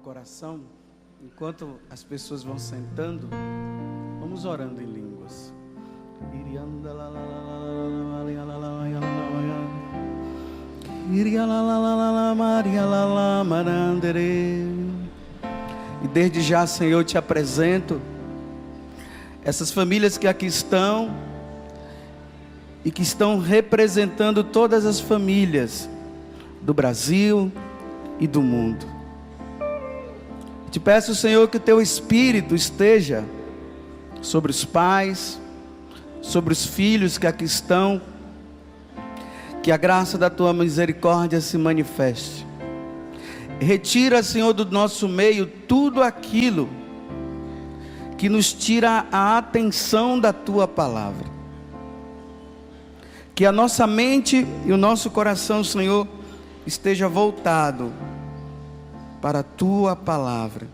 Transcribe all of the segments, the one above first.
coração, enquanto as pessoas vão sentando, vamos orando em línguas. E desde já, Senhor, eu te apresento essas famílias que aqui estão e que estão representando todas as famílias do Brasil e do mundo. Te peço, Senhor, que o teu Espírito esteja sobre os pais, sobre os filhos que aqui estão, que a graça da tua misericórdia se manifeste. Retira, Senhor, do nosso meio tudo aquilo que nos tira a atenção da tua palavra. Que a nossa mente e o nosso coração, Senhor, esteja voltado para a tua palavra.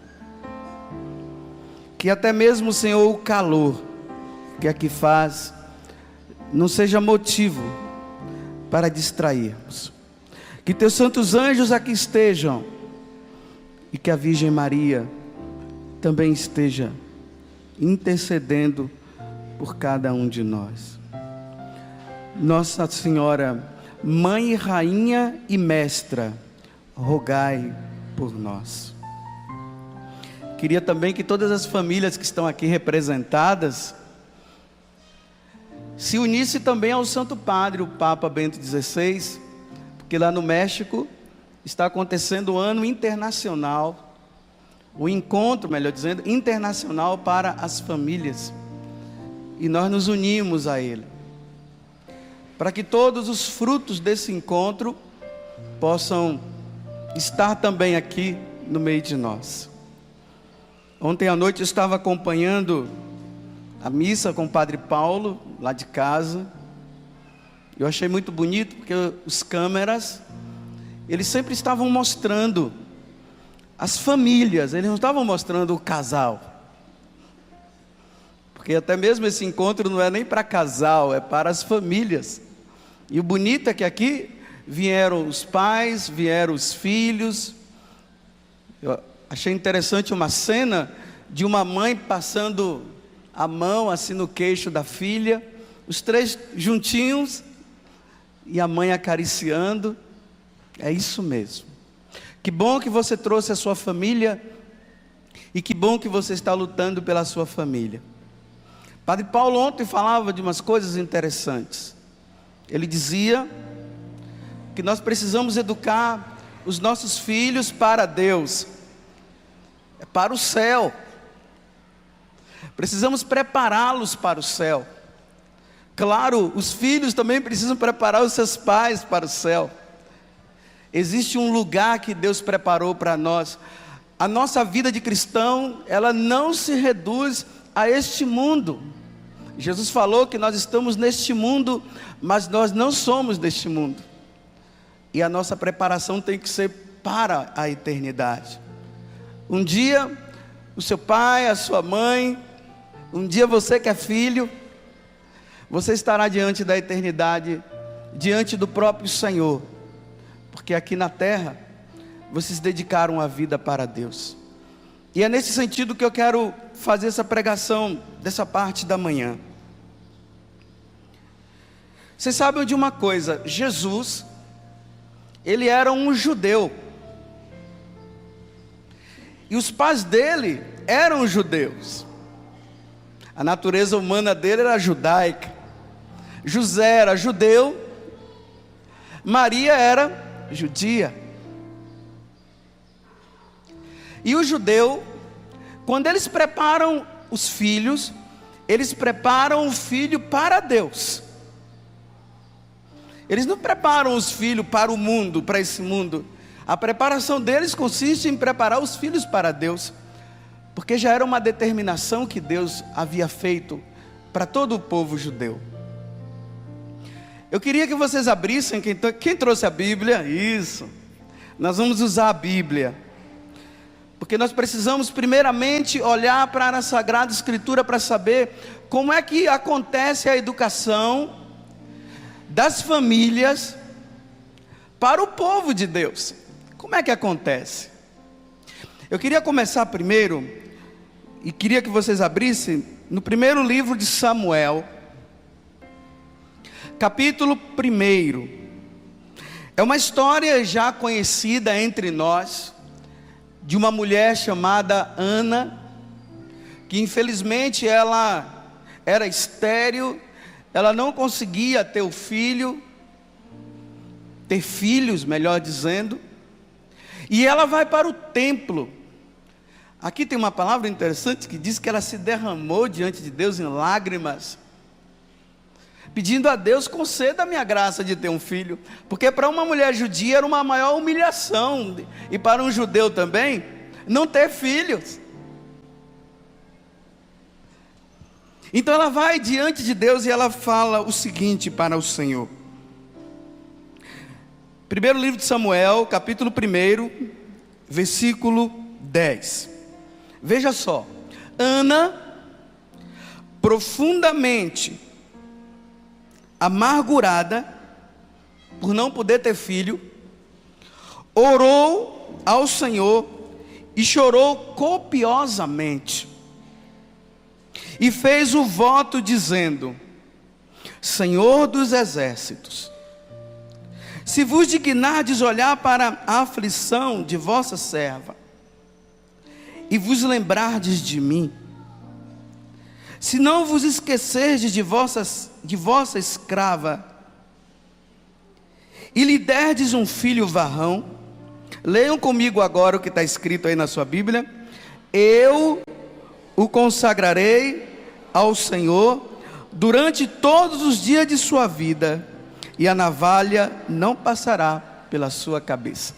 Que até mesmo, Senhor, o calor que aqui faz não seja motivo para distrairmos. Que teus santos anjos aqui estejam e que a Virgem Maria também esteja intercedendo por cada um de nós. Nossa Senhora, Mãe, Rainha e Mestra, rogai por nós. Queria também que todas as famílias que estão aqui representadas se unissem também ao Santo Padre, o Papa Bento XVI, porque lá no México está acontecendo o ano internacional, o encontro, melhor dizendo, internacional para as famílias, e nós nos unimos a ele, para que todos os frutos desse encontro possam estar também aqui no meio de nós. Ontem à noite eu estava acompanhando a missa com o Padre Paulo, lá de casa. Eu achei muito bonito, porque os câmeras, eles sempre estavam mostrando as famílias, eles não estavam mostrando o casal. Porque até mesmo esse encontro não é nem para casal, é para as famílias. E o bonito é que aqui vieram os pais, vieram os filhos. Eu achei interessante uma cena de uma mãe passando a mão assim no queixo da filha, os três juntinhos e a mãe acariciando. É isso mesmo. Que bom que você trouxe a sua família e que bom que você está lutando pela sua família. Padre Paulo ontem falava de umas coisas interessantes. Ele dizia que nós precisamos educar os nossos filhos para Deus, para o céu. Precisamos prepará-los para o céu. Claro, os filhos também precisam preparar os seus pais para o céu. Existe um lugar que Deus preparou para nós. A nossa vida de cristão, ela não se reduz a este mundo. Jesus falou que nós estamos neste mundo, mas nós não somos deste mundo. E a nossa preparação tem que ser para a eternidade. Um dia, o seu pai, a sua mãe, um dia você que é filho, você estará diante da eternidade, diante do próprio Senhor. Porque aqui na terra, vocês dedicaram a vida para Deus. E é nesse sentido que eu quero fazer essa pregação dessa parte da manhã. Vocês sabem de uma coisa, Jesus, ele era um judeu. E os pais dele eram judeus. A natureza humana dele era judaica. José era judeu. Maria era judia. E o judeu, quando eles preparam os filhos, eles preparam o filho para Deus. Eles não preparam os filhos para o mundo, para esse mundo. A preparação deles consiste em preparar os filhos para Deus, porque já era uma determinação que Deus havia feito para todo o povo judeu. Eu queria que vocês abrissem, quem trouxe a Bíblia? Isso, nós vamos usar a Bíblia, porque nós precisamos primeiramente olhar para a Sagrada Escritura para saber como é que acontece a educação das famílias para o povo de Deus. Como é que acontece? Eu queria começar primeiro, e queria que vocês abrissem, no primeiro livro de Samuel, capítulo 1. É uma história já conhecida entre nós, de uma mulher chamada Ana, que infelizmente ela era estéril, ela não conseguia ter filhos, melhor dizendo, e ela vai para o templo. Aqui tem uma palavra interessante que diz que ela se derramou diante de Deus em lágrimas, pedindo a Deus: conceda-me a graça de ter um filho, porque para uma mulher judia era uma maior humilhação, e para um judeu também, não ter filhos. Então ela vai diante de Deus e ela fala o seguinte para o Senhor. Primeiro livro de Samuel, capítulo 1, versículo 10. Veja só: Ana, profundamente amargurada por não poder ter filho, orou ao Senhor e chorou copiosamente, e fez o voto dizendo: Senhor dos exércitos, se vos dignardes olhar para a aflição de vossa serva, e vos lembrardes de mim, se não vos esquecerdes de vossa escrava, e lhe derdes um filho varrão, leiam comigo agora o que está escrito aí na sua Bíblia: eu o consagrarei ao Senhor durante todos os dias de sua vida, e a navalha não passará pela sua cabeça.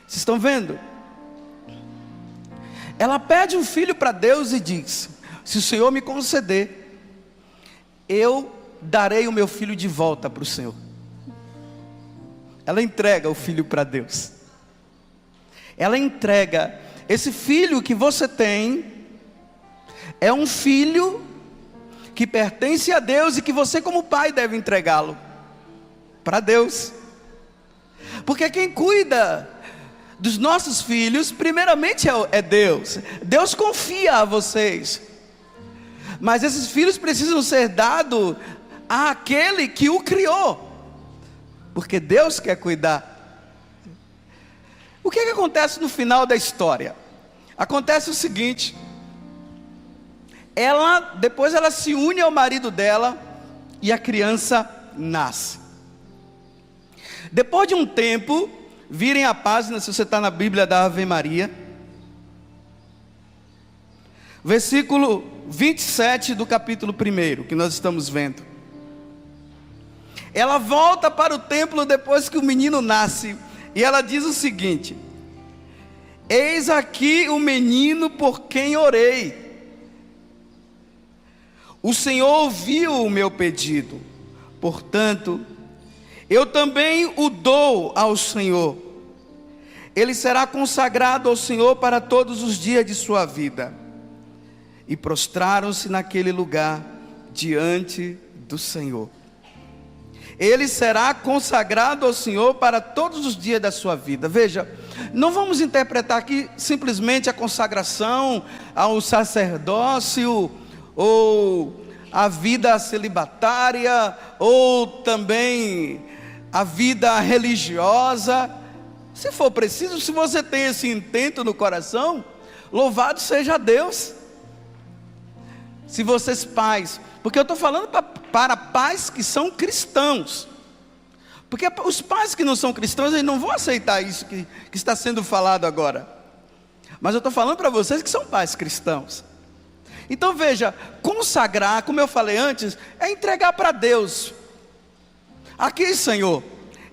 Vocês estão vendo? Ela pede um filho para Deus e diz: se o Senhor me conceder, eu darei o meu filho de volta para o Senhor. Ela entrega o filho para Deus. Ela entrega esse filho que você tem. É um filho que pertence a Deus e que você, como pai, deve entregá-lo para Deus. Porque quem cuida dos nossos filhos, primeiramente é Deus. Deus confia a vocês, mas esses filhos precisam ser dados àquele que o criou, porque Deus quer cuidar. O que acontece no final da história? Acontece o seguinte: depois ela se une ao marido dela, e a criança nasce. Depois de um tempo, virem a página, se você está na Bíblia da Ave Maria, versículo 27 do capítulo 1, que nós estamos vendo. Ela volta para o templo depois que o menino nasce, e ela diz o seguinte: eis aqui o menino por quem orei, o Senhor ouviu o meu pedido, portanto, eu também o dou ao Senhor. Ele será consagrado ao Senhor para todos os dias de sua vida. E prostraram-se naquele lugar diante do Senhor. Ele será consagrado ao Senhor para todos os dias da sua vida. Veja, não vamos interpretar aqui simplesmente a consagração ao sacerdócio, ou a vida celibatária, ou também a vida religiosa. Se for preciso, se você tem esse intento no coração, louvado seja Deus. Se vocês pais, porque eu estou falando para pais que são cristãos, porque os pais que não são cristãos, eles não vão aceitar isso que está sendo falado agora. Mas eu estou falando para vocês que são pais cristãos. Então veja, consagrar, como eu falei antes, é entregar para Deus. Aqui, Senhor,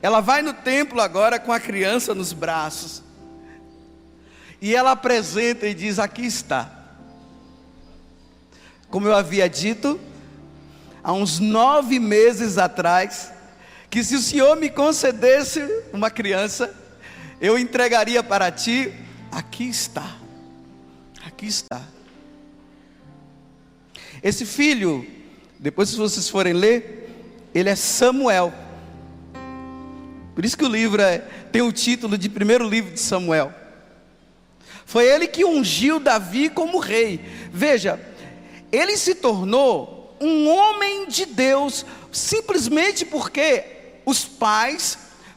ela vai no templo agora com a criança nos braços, e ela apresenta e diz: aqui está. Como eu havia dito há uns 9 meses atrás, que se o Senhor me concedesse uma criança, eu entregaria para ti. Aqui está, aqui está. Esse filho, depois se vocês forem ler, ele é Samuel. Por isso que o livro tem o título de primeiro livro de Samuel. Foi ele que ungiu Davi como rei. Veja, ele se tornou um homem de Deus simplesmente porque os pais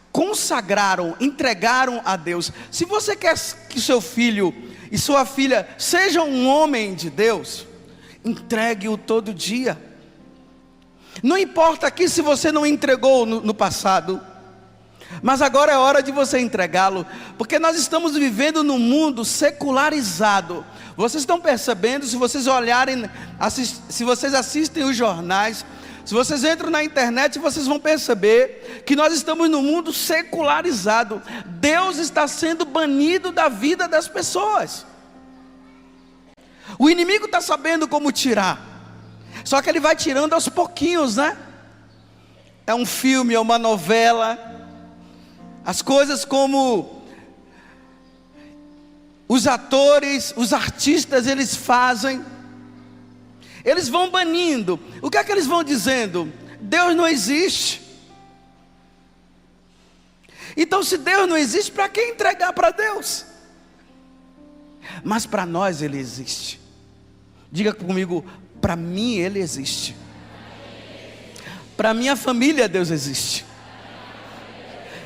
consagraram, entregaram a Deus. Se você quer que seu filho e sua filha sejam um homem de Deus, entregue-o todo dia. Não importa aqui se você não entregou no passado, mas agora é hora de você entregá-lo, porque nós estamos vivendo num mundo secularizado. Vocês estão percebendo? Se vocês olharem, se vocês assistem os jornais, se vocês entram na internet, vocês vão perceber que nós estamos num mundo secularizado. Deus está sendo banido da vida das pessoas. O inimigo está sabendo como tirar, só que ele vai tirando aos pouquinhos, né? É um filme, é uma novela. As coisas como os atores, os artistas, eles fazem, eles vão banindo. O que é que eles vão dizendo? Deus não existe. Então, se Deus não existe, para que entregar para Deus? Mas para nós Ele existe. Diga comigo, para mim Ele existe. Para minha família Deus existe.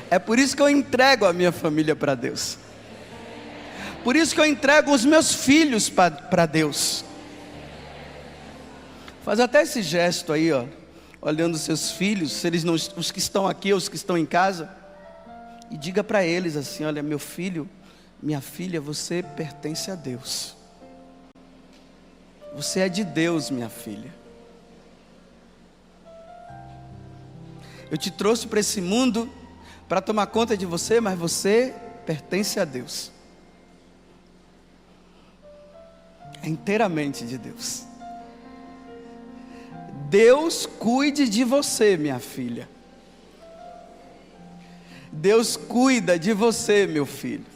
É por isso que eu entrego a minha família para Deus. Por isso que eu entrego os meus filhos para Deus. Faz até esse gesto aí, ó, olhando os seus filhos, se eles não, os que estão aqui, os que estão em casa, e diga para eles assim: olha, meu filho, minha filha, você pertence a Deus. Você é de Deus, minha filha. Eu te trouxe para esse mundo para tomar conta de você, mas você pertence a Deus. É inteiramente de Deus. Deus cuide de você, minha filha. Deus cuida de você, meu filho.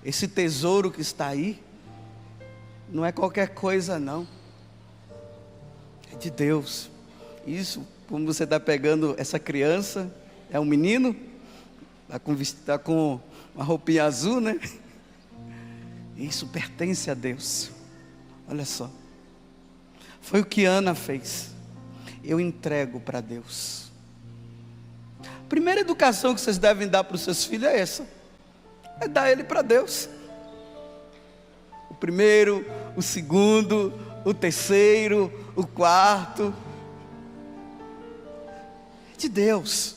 Esse tesouro que está aí não é qualquer coisa, não. É de Deus. Isso, como você está pegando essa criança, é um menino, está com uma roupinha azul, né? Isso pertence a Deus. Olha só. Foi o que Ana fez. Eu entrego para Deus. A primeira educação que vocês devem dar para os seus filhos é essa. É dar ele para Deus. O primeiro, o segundo, o terceiro, o quarto. É de Deus.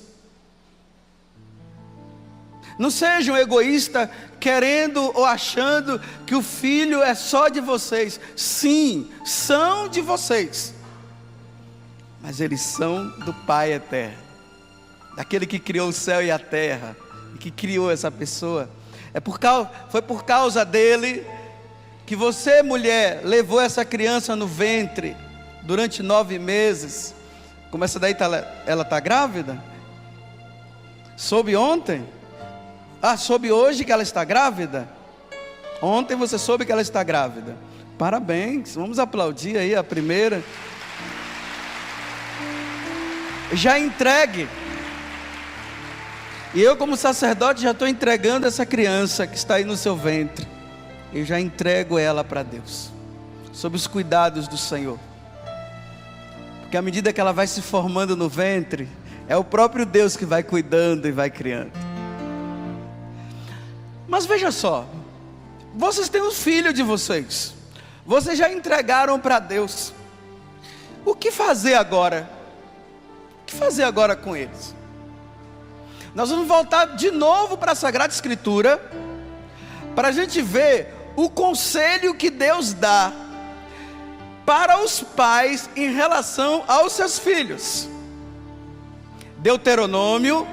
Não sejam egoístas, querendo ou achando que o filho é só de vocês. Sim, são de vocês, mas eles são do Pai eterno, daquele que criou o céu e a terra, e que criou essa pessoa. Foi por causa dele que você, mulher, levou essa criança no ventre durante 9 meses. Como essa daí ela está grávida? Soube ontem? Soube hoje que ela está grávida? Ontem você soube que ela está grávida. Parabéns, vamos aplaudir aí a primeira. Já entregue. E eu, como sacerdote, já estou entregando essa criança que está aí no seu ventre. Eu já entrego ela para Deus, sob os cuidados do Senhor. Porque à medida que ela vai se formando no ventre, é o próprio Deus que vai cuidando e vai criando. Mas veja só, vocês têm os filhos de vocês, vocês já entregaram para Deus. O que fazer agora? O que fazer agora com eles? Nós vamos voltar de novo para a Sagrada Escritura, para a gente ver o conselho que Deus dá para os pais em relação aos seus filhos. Deuteronômio.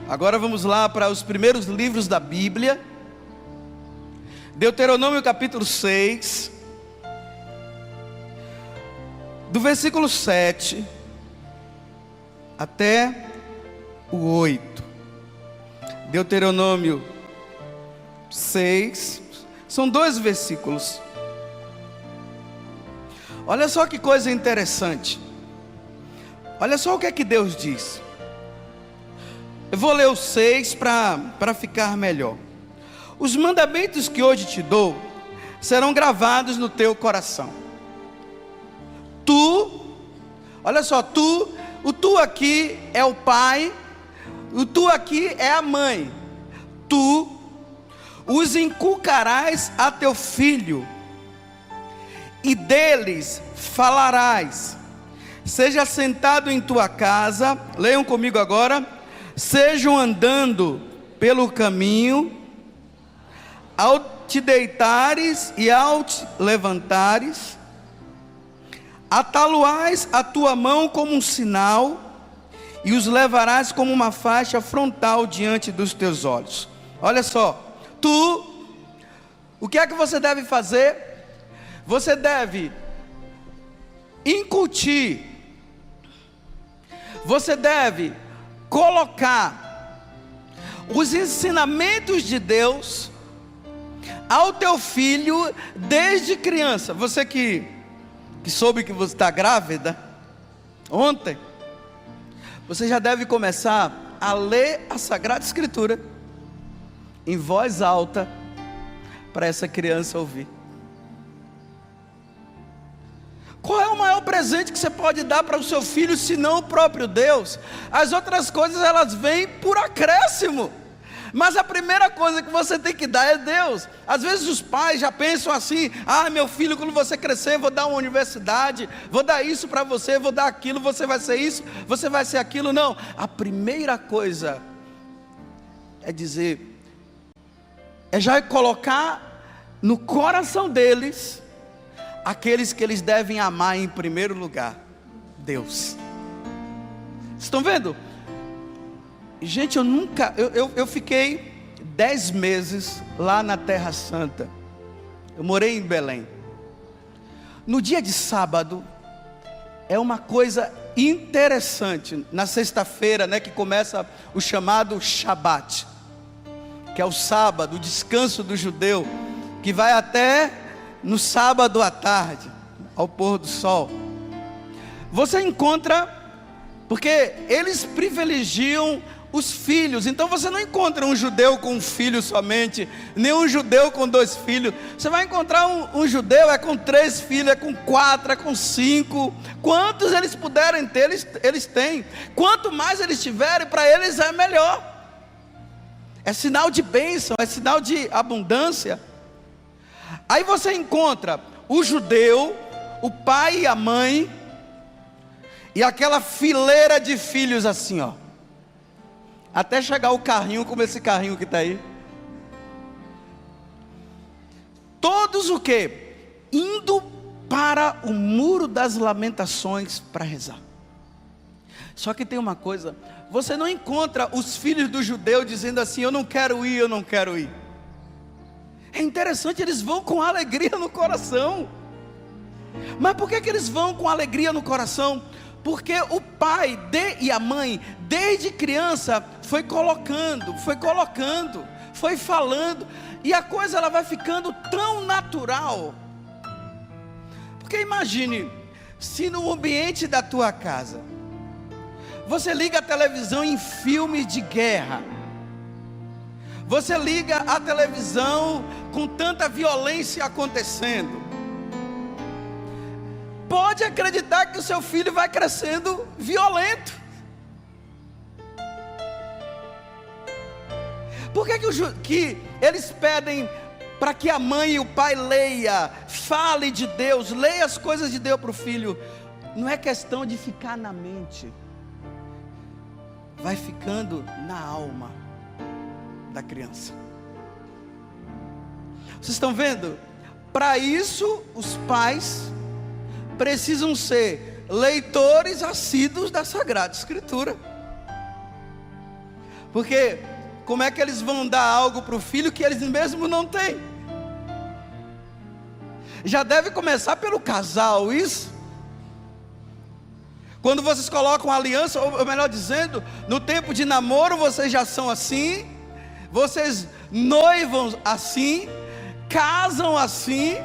Agora vamos lá para os primeiros livros da Bíblia. Deuteronômio capítulo 6, do versículo 7 até o 8. Deuteronômio 6, são 2 versículos. Olha só que coisa interessante. Olha só o que é que Deus diz. Eu vou ler o 6 para ficar melhor. Os mandamentos que hoje te dou serão gravados no teu coração. Olha só, o tu aqui é o pai, o tu aqui é a mãe. Tu os inculcarás a teu filho, e deles falarás, seja sentado em tua casa, leiam comigo agora, sejam andando pelo caminho, ao te deitares e ao te levantares, atá-lo-ás a tua mão como um sinal, e os levarás como uma faixa frontal diante dos teus olhos. Olha só, o que é que você deve fazer? Você deve incutir, você deve colocar os ensinamentos de Deus ao teu filho desde criança. Você que soube que você está grávida ontem, você já deve começar a ler a Sagrada Escritura em voz alta para essa criança ouvir. Qual é o maior presente que você pode dar para o seu filho, se não o próprio Deus? As outras coisas, elas vêm por acréscimo, mas a primeira coisa que você tem que dar é Deus. Às vezes os pais já pensam assim: meu filho, quando você crescer, vou dar uma universidade, vou dar isso para você, vou dar aquilo, você vai ser isso, você vai ser aquilo. Não, a primeira coisa é dizer, já colocar no coração deles aqueles que eles devem amar em primeiro lugar: Deus. Estão vendo? Gente, eu fiquei 10 meses lá na Terra Santa. Eu morei em Belém. No dia de sábado, é uma coisa interessante. Na sexta-feira, que começa o chamado Shabat, que é o sábado, o descanso do judeu, que vai até no sábado à tarde, ao pôr do sol. Você encontra, porque eles privilegiam os filhos. Então você não encontra um judeu com um filho somente, nem um judeu com 2 filhos. Você vai encontrar um judeu com 3 filhos, com 4, com 5. Quantos eles puderem ter, eles têm. Quanto mais eles tiverem, para eles é melhor. É sinal de bênção, é sinal de abundância. Aí você encontra o judeu, o pai e a mãe, e aquela fileira de filhos assim, até chegar o carrinho, como esse carrinho que está aí. Todos o quê? Indo para o muro das lamentações para rezar. Só que tem uma coisa: você não encontra os filhos do judeu dizendo assim: eu não quero ir, eu não quero ir. É interessante, eles vão com alegria no coração. Mas por que eles vão com alegria no coração? Porque o pai e a mãe, desde criança, foi colocando, foi falando, e a coisa ela vai ficando tão natural. Porque imagine, se no ambiente da tua casa, você liga a televisão em filmes de guerra, você liga a televisão com tanta violência acontecendo, pode acreditar que o seu filho vai crescendo violento. Por que eles pedem para que a mãe e o pai fale de Deus, leia as coisas de Deus para o filho? Não é questão de ficar na mente, vai ficando na alma da criança. Vocês estão vendo? Para isso, os pais precisam ser leitores assíduos da Sagrada Escritura. Porque como é que eles vão dar algo para o filho que eles mesmos não têm? Já deve começar pelo casal isso. Quando vocês colocam aliança, ou melhor dizendo, no tempo de namoro vocês já são assim, vocês noivam assim, casam assim,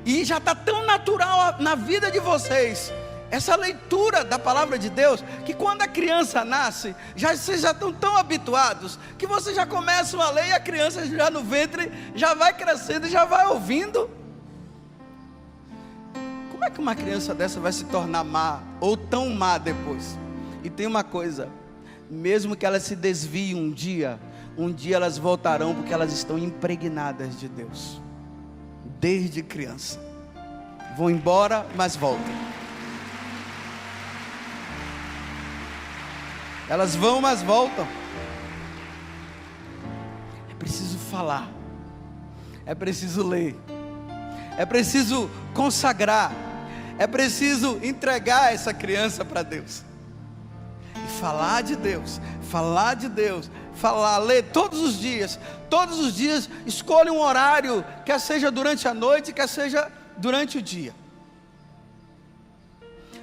e já está tão natural na vida de vocês, essa leitura da palavra de Deus, que quando a criança nasce, vocês já estão tão habituados, que vocês já começam a ler, e a criança já no ventre, já vai crescendo e já vai ouvindo. Como é que uma criança dessa vai se tornar má, ou tão má depois? E tem uma coisa, mesmo que elas se desviem um dia elas voltarão, porque elas estão impregnadas de Deus, desde criança. Vão embora, mas voltam. Elas vão, mas voltam. É preciso falar, é preciso ler, é preciso consagrar, é preciso entregar essa criança para Deus, e falar de Deus, ler todos os dias, escolha um horário, quer seja durante a noite, quer seja durante o dia.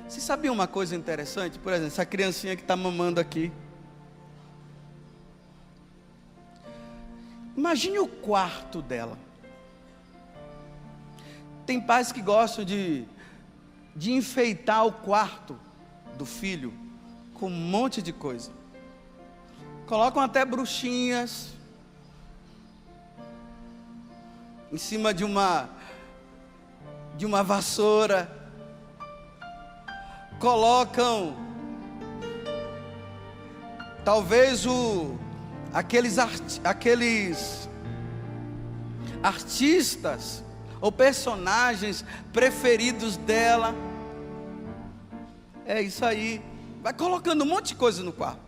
Você sabia uma coisa interessante? Por exemplo, essa criancinha que está mamando aqui, imagine o quarto dela. Tem pais que gostam de enfeitar o quarto do filho com um monte de coisa, colocam até bruxinhas em cima de uma vassoura, colocam talvez aqueles artistas ou personagens preferidos dela. É isso aí, vai colocando um monte de coisa no quarto.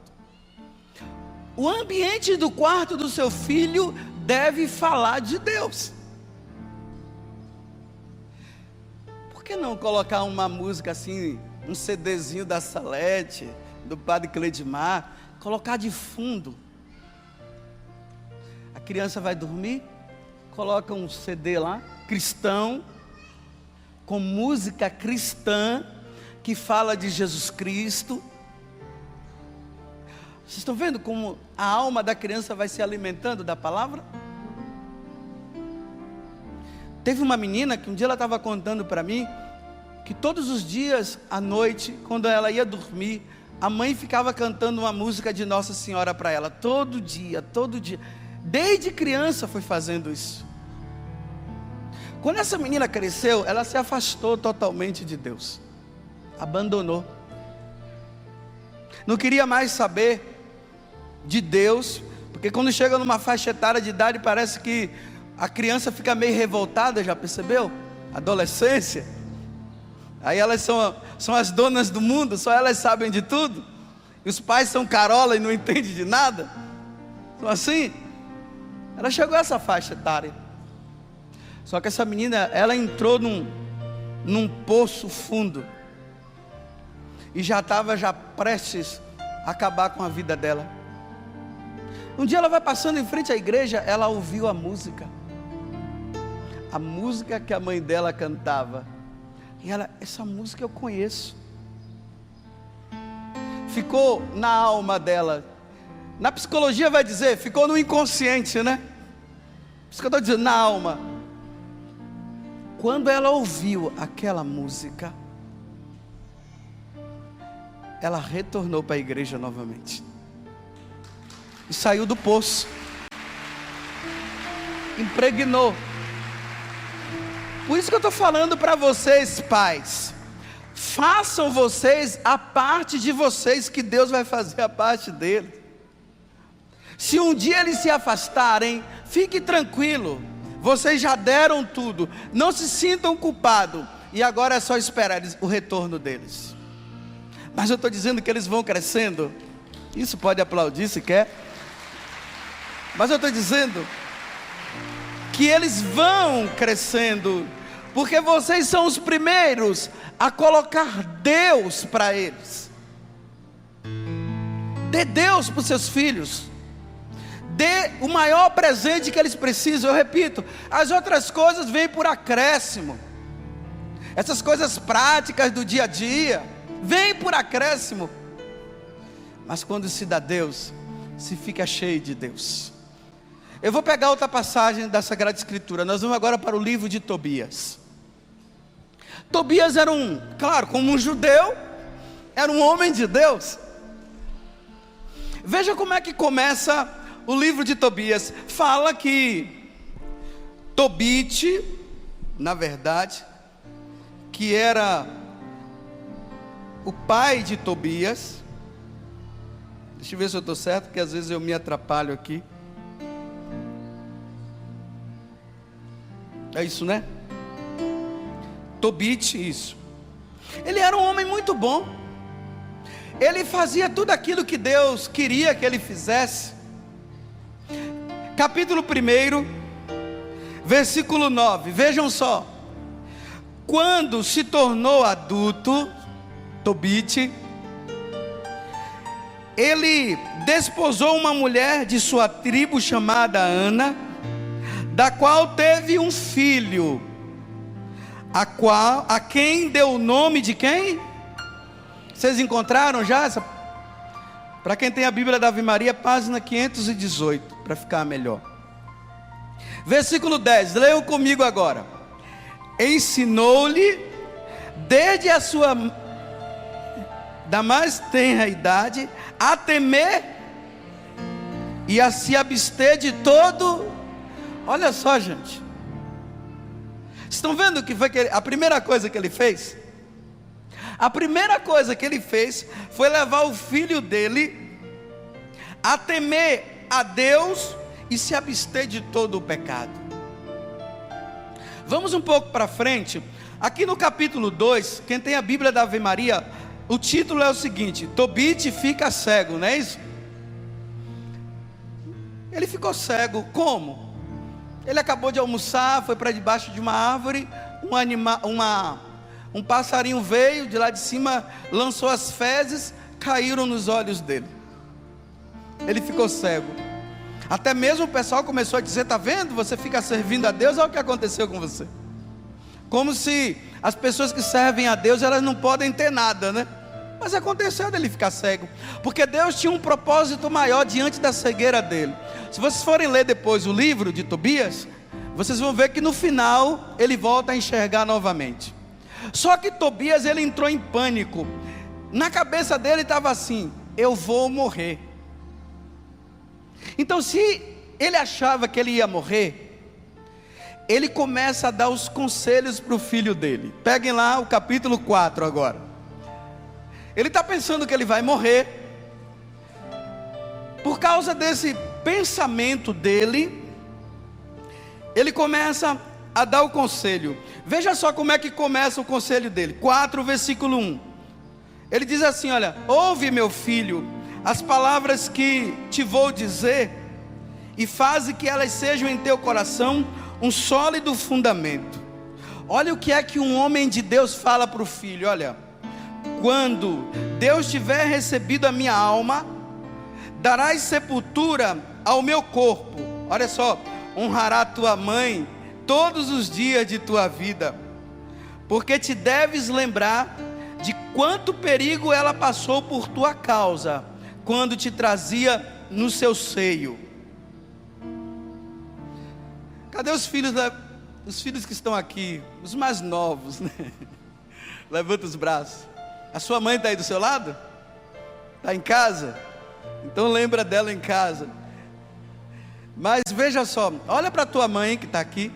O ambiente do quarto do seu filho deve falar de Deus. Por que não colocar uma música assim, um CDzinho da Salete, do Padre Cledimar, colocar de fundo? A criança vai dormir, coloca um CD lá, cristão, com música cristã, que fala de Jesus Cristo. Vocês estão vendo como a alma da criança vai se alimentando da palavra? Teve uma menina que um dia ela estava contando para mim, que todos os dias à noite, quando ela ia dormir, a mãe ficava cantando uma música de Nossa Senhora para ela, todo dia, desde criança foi fazendo isso. Quando essa menina cresceu, ela se afastou totalmente de Deus, abandonou, não queria mais saber de Deus, porque quando chega numa faixa etária de idade, parece que a criança fica meio revoltada, já percebeu? Adolescência, aí elas são as donas do mundo, só elas sabem de tudo, e os pais são carola e não entendem de nada, então assim, ela chegou a essa faixa etária, só que essa menina, ela entrou num poço fundo, e já estava prestes a acabar com a vida dela. Um dia ela vai passando em frente à igreja, ela ouviu a música que a mãe dela cantava, e ela, essa música eu conheço, ficou na alma dela. Na psicologia vai dizer, ficou no inconsciente, né? Isso que eu estou dizendo, na alma. Quando ela ouviu aquela música, ela retornou para a igreja novamente, e saiu do poço, impregnou. Por isso que eu estou falando para vocês, pais, façam vocês a parte de vocês, que Deus vai fazer a parte dele. Se um dia eles se afastarem, fique tranquilo, vocês já deram tudo, não se sintam culpados, e agora é só esperar o retorno deles. Mas eu estou dizendo que eles vão crescendo, isso pode aplaudir se quer, mas eu estou dizendo que eles vão crescendo, porque vocês são os primeiros a colocar Deus para eles. Dê Deus para os seus filhos, dê o maior presente que eles precisam. Eu repito, as outras coisas vêm por acréscimo, essas coisas práticas do dia a dia vêm por acréscimo, mas quando se dá Deus, se fica cheio de Deus. Eu vou pegar outra passagem da Sagrada Escritura. Nós vamos agora para o livro de Tobias. Tobias era claro, como um judeu, era um homem de Deus. Veja como é que começa o livro de Tobias. Fala que Tobit, na verdade, que era o pai de Tobias. Deixa eu ver se eu estou certo, porque às vezes eu me atrapalho aqui. É isso, né? Tobit, isso. Ele era um homem muito bom. Ele fazia tudo aquilo que Deus queria que ele fizesse. Capítulo 1, versículo 9. Vejam só. Quando se tornou adulto, Tobit, ele desposou uma mulher de sua tribo chamada Ana, da qual teve um filho, a quem deu o nome de quem? Vocês encontraram já essa? Para quem tem a Bíblia da Ave Maria, página 518, para ficar melhor. Versículo 10, leiam comigo agora. Ensinou-lhe, desde a sua da mais tenra idade, a temer e a se abster de todo. Olha só, gente. Estão vendo que foi a primeira coisa que ele fez? A primeira coisa que ele fez foi levar o filho dele a temer a Deus e se abster de todo o pecado. Vamos um pouco para frente. Aqui no capítulo 2, quem tem a Bíblia da Ave Maria, o título é o seguinte: Tobit fica cego, não é isso? Ele ficou cego, como? Ele acabou de almoçar, foi para debaixo de uma árvore, um passarinho veio de lá de cima, lançou as fezes, caíram nos olhos dele. Ele ficou cego. Até mesmo o pessoal começou a dizer: está vendo? Você fica servindo a Deus, olha o que aconteceu com você. Como se as pessoas que servem a Deus, elas não podem ter nada, né? Mas aconteceu dele ficar cego, porque Deus tinha um propósito maior diante da cegueira dele. Se vocês forem ler depois o livro de Tobias, vocês vão ver que no final ele volta a enxergar novamente. Só que Tobias, ele entrou em pânico. Na cabeça dele estava assim: eu vou morrer. Então, se ele achava que ele ia morrer, ele começa a dar os conselhos para o filho dele. Peguem lá o capítulo 4 agora. Ele está pensando que ele vai morrer. Por causa desse pensamento dele, ele começa a dar o conselho. Veja só como é que começa o conselho dele. 4, versículo 1. Ele diz assim: olha, ouve, meu filho, as palavras que te vou dizer, e faze que elas sejam em teu coração um sólido fundamento. Olha o que é que um homem de Deus fala para o filho: olha, quando Deus tiver recebido a minha alma, darás sepultura ao meu corpo. Olha só, honrará tua mãe todos os dias de tua vida, porque te deves lembrar de quanto perigo ela passou por tua causa, quando te trazia no seu seio. Cadê os filhos que estão aqui? Os mais novos, né? Levanta os braços. A sua mãe está aí do seu lado? Está em casa? Então lembra dela em casa. Mas veja só, olha para a tua mãe que está aqui,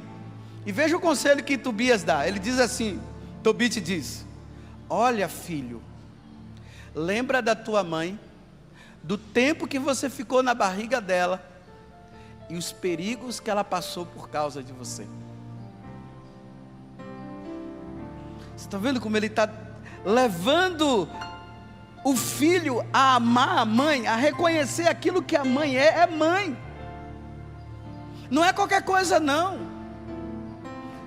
e veja o conselho que Tobias dá. Ele diz assim, Tobit diz: olha, filho, lembra da tua mãe, do tempo que você ficou na barriga dela, e os perigos que ela passou por causa de você. Você está vendo como ele está levando o filho a amar a mãe, a reconhecer aquilo que a mãe é mãe. Não é qualquer coisa não.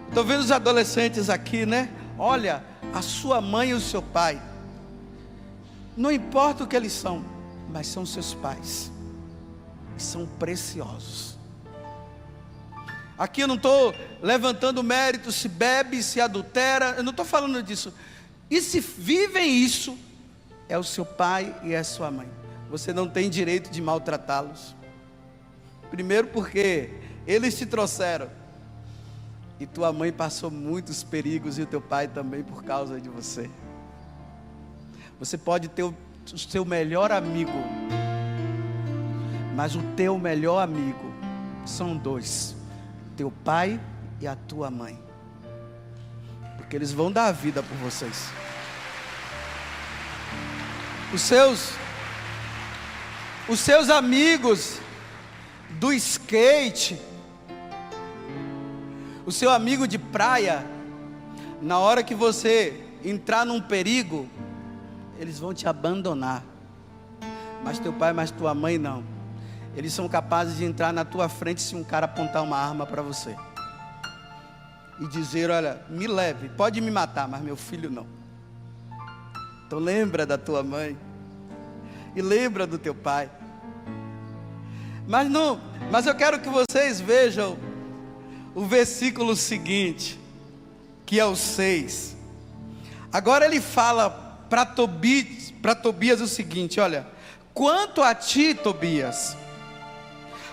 Estou vendo os adolescentes aqui, né? Olha, a sua mãe e o seu pai, não importa o que eles são, mas são seus pais, e são preciosos. Aqui eu não estou levantando mérito se bebe, se adultera, eu não estou falando disso. E se vivem isso, é o seu pai e é a sua mãe. Você não tem direito de maltratá-los. Primeiro porque eles te trouxeram. E tua mãe passou muitos perigos e o teu pai também por causa de você. Você pode ter o seu melhor amigo, mas o teu melhor amigo são dois: teu pai e a tua mãe. Porque eles vão dar a vida por vocês. Os seus amigos do skate, o seu amigo de praia, na hora que você entrar num perigo, eles vão te abandonar. Mas teu pai, mas tua mãe não. Eles são capazes de entrar na tua frente se um cara apontar uma arma para você e dizer: olha, me leve, pode me matar, mas meu filho não. Então lembra da tua mãe e lembra do teu pai. Mas eu quero que vocês vejam o versículo seguinte, que é o 6. Agora ele fala para Tobias o seguinte: olha, quanto a ti, Tobias,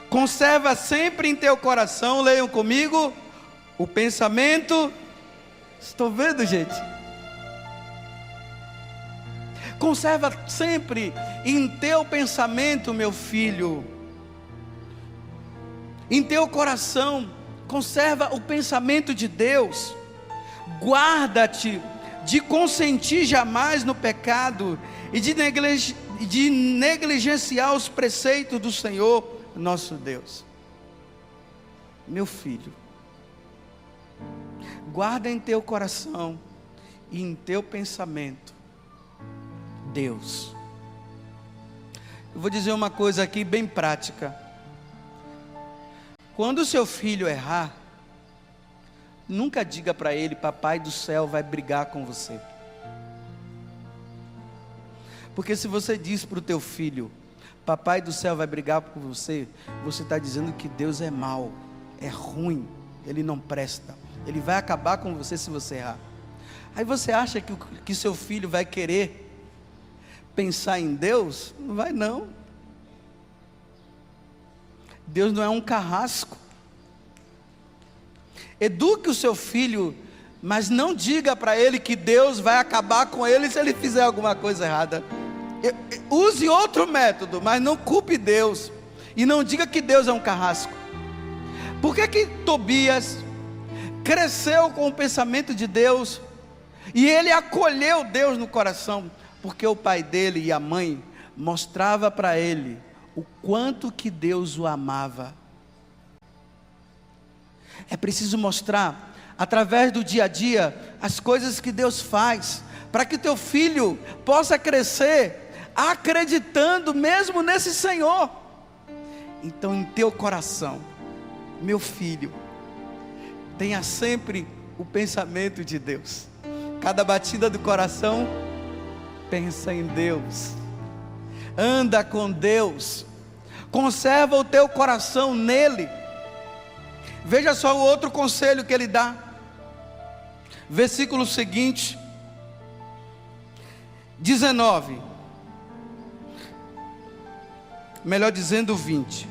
conserva sempre em teu coração, leiam comigo, o pensamento. Estou vendo, gente? Conserva sempre em teu pensamento, meu filho, em teu coração, conserva o pensamento de Deus. Guarda-te de consentir jamais no pecado e de negligenciar os preceitos do Senhor nosso Deus. Meu filho, guarda em teu coração e em teu pensamento Deus. Eu vou dizer uma coisa aqui bem prática. Quando o seu filho errar, nunca diga para ele: papai do céu vai brigar com você. Porque se você diz para o teu filho: papai do céu vai brigar por você, você está dizendo que Deus é mau, é ruim, Ele não presta, Ele vai acabar com você se você errar. Aí você acha que seu filho vai querer pensar em Deus? Não vai não. Deus não é um carrasco. Eduque o seu filho, mas não diga para ele que Deus vai acabar com ele se ele fizer alguma coisa errada. Use outro método, mas não culpe Deus. E não diga que Deus é um carrasco. Por que Tobias cresceu com o pensamento de Deus e ele acolheu Deus no coração? Porque o pai dele e a mãe mostrava para ele o quanto que Deus o amava. É preciso mostrar através do dia a dia as coisas que Deus faz, para que teu filho possa crescer acreditando mesmo nesse Senhor. Então, em teu coração, meu filho, tenha sempre o pensamento de Deus. Cada batida do coração, pensa em Deus. Anda com Deus. Conserva o teu coração nele. Veja só o outro conselho que ele dá. Versículo seguinte, 19. Melhor dizendo, 20.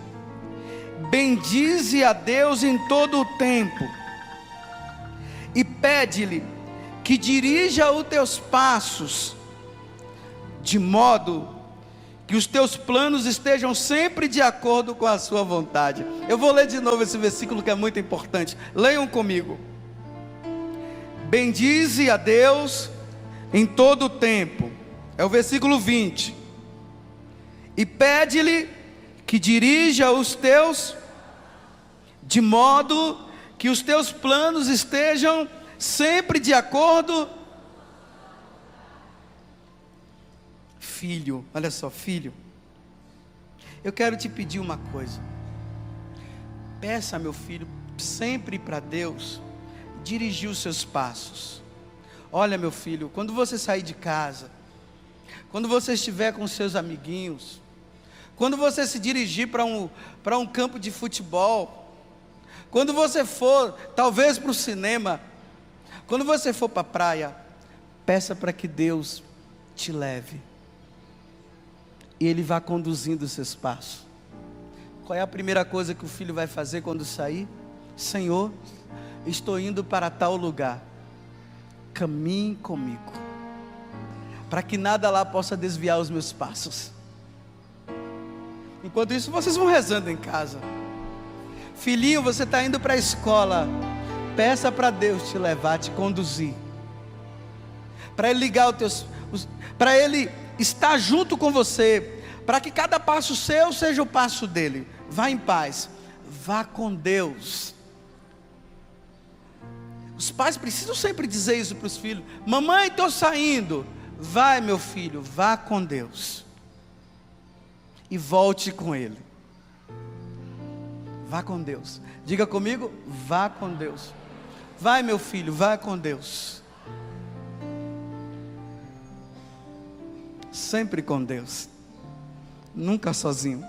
Bendize a Deus em todo o tempo, e pede-lhe que dirija os teus passos, de modo que os teus planos estejam sempre de acordo com a sua vontade. Eu vou ler de novo esse versículo que é muito importante. Leiam comigo. Bendize a Deus em todo o tempo. É o versículo 20. E pede-lhe que dirija os teus, de modo que os teus planos estejam sempre de acordo. Filho, olha só, filho, eu quero te pedir uma coisa. Peça, meu filho, sempre para Deus dirigir os seus passos. Olha, meu filho, quando você sair de casa, quando você estiver com seus amiguinhos, quando você se dirigir para um campo de futebol, quando você for, talvez para o cinema, quando você for para a praia, peça para que Deus te leve. E Ele vai conduzindo os seus passos. Qual é a primeira coisa que o filho vai fazer quando sair? Senhor, estou indo para tal lugar, caminhe comigo, para que nada lá possa desviar os meus passos. Enquanto isso, vocês vão rezando em casa. Filhinho, você está indo para a escola, peça para Deus te levar, te conduzir, para Ele ligar para Ele estar junto com você, para que cada passo seu seja o passo dele. Vá em paz, vá com Deus. Os pais precisam sempre dizer isso para os filhos: mamãe, estou saindo. Vai, meu filho, vá com Deus e volte com Ele. Vá com Deus. Diga comigo: vá com Deus. Vai, meu filho, vá com Deus. Sempre com Deus, nunca sozinho,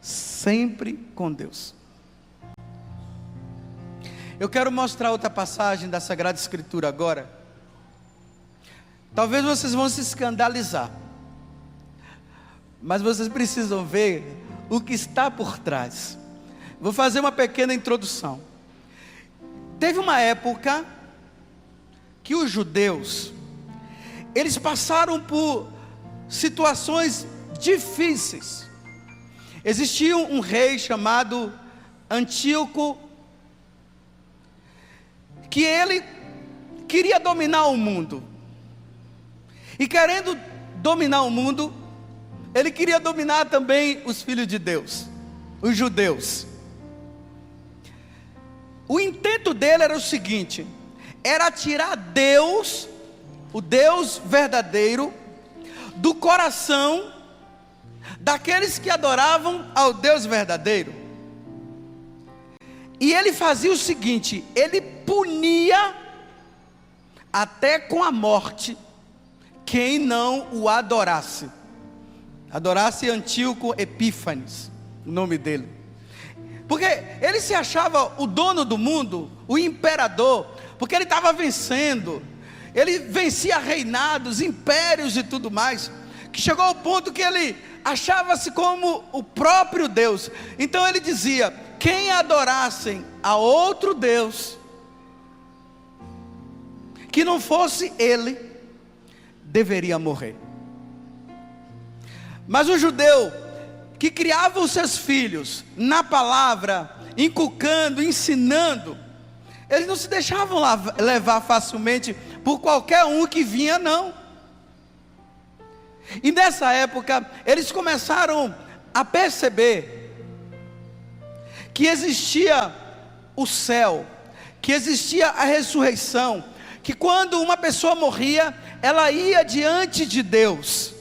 sempre com Deus. Eu quero mostrar outra passagem da Sagrada Escritura agora. Talvez vocês vão se escandalizar, mas vocês precisam ver o que está por trás. Vou fazer uma pequena introdução. Teve uma época que os judeus, eles passaram por situações difíceis. Existia um rei chamado Antíoco, que ele queria dominar o mundo. E querendo dominar o mundo, ele queria dominar também os filhos de Deus, os judeus. O intento dele era o seguinte: era tirar Deus, o Deus verdadeiro, do coração daqueles que adoravam ao Deus verdadeiro. E ele fazia o seguinte: ele punia até com a morte quem não o adorasse. Adorasse Antíoco Epífanes, o nome dele. Porque ele se achava o dono do mundo, o imperador, porque ele estava vencendo. Ele vencia reinados, impérios e tudo mais, que chegou ao ponto que ele achava-se como o próprio Deus. Então ele dizia: quem adorassem a outro Deus, que não fosse ele, deveria morrer. Mas o judeu que criava os seus filhos na palavra, inculcando, ensinando, eles não se deixavam levar facilmente por qualquer um que vinha, não. E nessa época eles começaram a perceber que existia o céu, que existia a ressurreição, que quando uma pessoa morria, ela ia diante de Deus.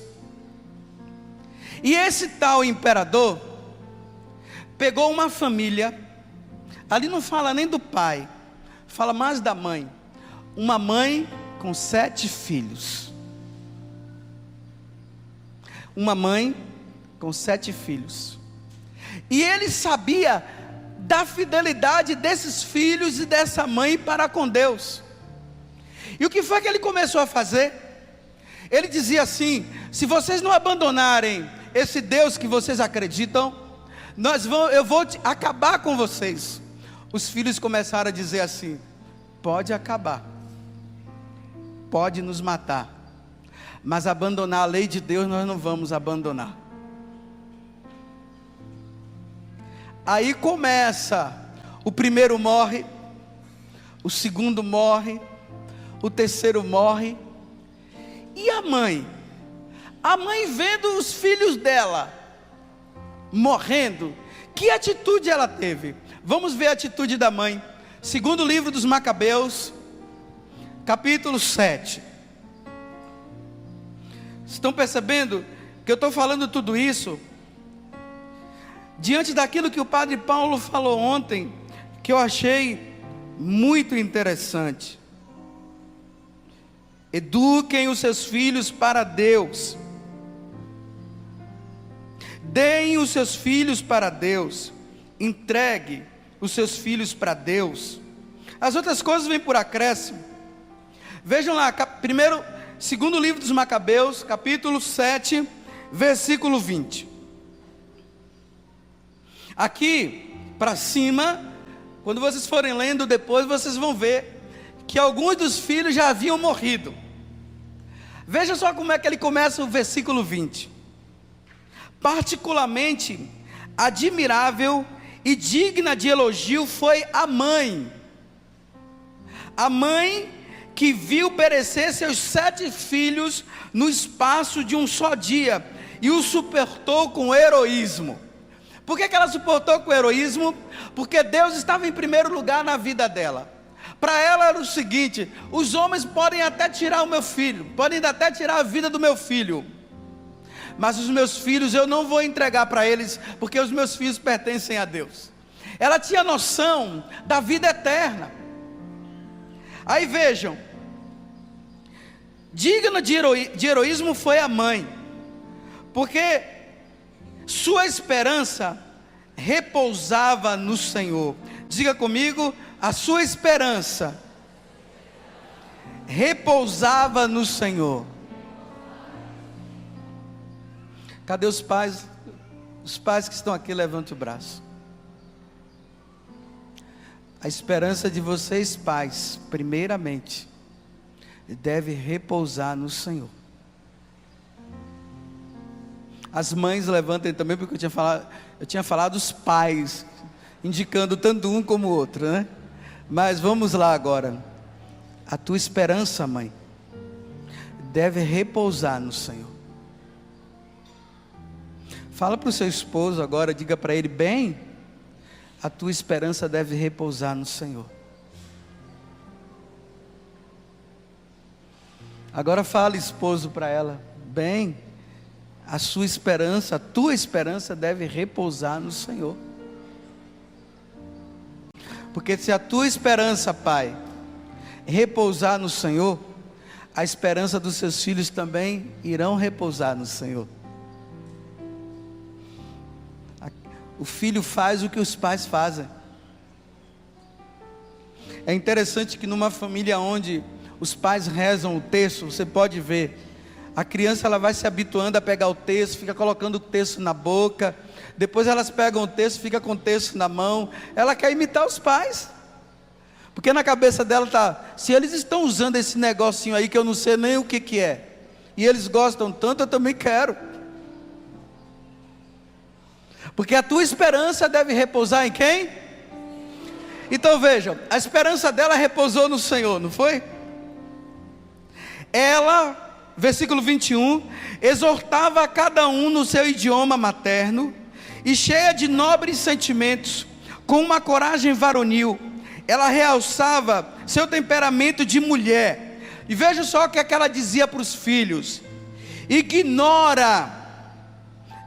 E esse tal imperador pegou uma família, ali não fala nem do pai, fala mais da mãe, uma mãe com 7 filhos. Uma mãe com 7 filhos. E ele sabia da fidelidade desses filhos e dessa mãe para com Deus. E o que foi que ele começou a fazer? Ele dizia assim: se vocês não abandonarem esse Deus que vocês acreditam, eu vou acabar com vocês. Os filhos começaram a dizer assim: pode acabar, pode nos matar, mas abandonar a lei de Deus nós não vamos abandonar. Aí começa: o primeiro morre, o segundo morre, o terceiro morre. E a mãe vendo os filhos dela morrendo, que atitude ela teve? Vamos ver a atitude da mãe. Segundo livro dos Macabeus, capítulo 7. Estão percebendo que eu estou falando tudo isso diante daquilo que o padre Paulo falou ontem, que eu achei muito interessante. Eduquem os seus filhos para Deus. Deem os seus filhos para Deus. Entregue os seus filhos para Deus. As outras coisas vêm por acréscimo. Vejam lá, segundo livro dos Macabeus, capítulo 7, versículo 20. Aqui, para cima, Quando vocês forem lendo depois, vocês vão ver que alguns dos filhos já haviam morrido. Veja só como é que ele começa o versículo 20. Particularmente admirável e digna de elogio foi a mãe que viu perecer seus 7 filhos no espaço de um só dia, e o suportou com heroísmo. Por que ela suportou com heroísmo? Porque Deus estava em primeiro lugar na vida dela. Para ela era o seguinte: os homens podem até tirar o meu filho, podem até tirar a vida do meu filho, mas os meus filhos eu não vou entregar para eles, porque os meus filhos pertencem a Deus. Ela tinha noção da vida eterna. Aí vejam, digna de heroísmo foi a mãe, porque sua esperança repousava no Senhor. Diga comigo: a sua esperança repousava no Senhor. Cadê os pais? Os pais que estão aqui, levante o braço. A esperança de vocês, pais, primeiramente, deve repousar no Senhor. As mães levantem também, porque eu tinha falado os pais, indicando tanto um como o outro, né? Mas vamos lá agora. A tua esperança, mãe, deve repousar no Senhor. Fala para o seu esposo agora, diga para ele: bem, a tua esperança deve repousar no Senhor. Agora fala, esposo, para ela: bem, a tua esperança deve repousar no Senhor. Porque se a tua esperança, pai, repousar no Senhor, a esperança dos seus filhos também irão repousar no Senhor. O filho faz o que os pais fazem. É interessante que numa família onde os pais rezam o texto, você pode ver, a criança ela vai se habituando a pegar o texto, fica colocando o texto na boca, depois elas pegam o texto, fica com o texto na mão, ela quer imitar os pais, porque na cabeça dela está: se eles estão usando esse negocinho aí que eu não sei nem o que é, e eles gostam tanto, eu também quero. Porque a tua esperança deve repousar em quem? Então vejam, a esperança dela repousou no Senhor, não foi? Ela, versículo 21, exortava a cada um no seu idioma materno, e cheia de nobres sentimentos, com uma coragem varonil, ela realçava seu temperamento de mulher. E veja só o que é que ela dizia para os filhos: ignora,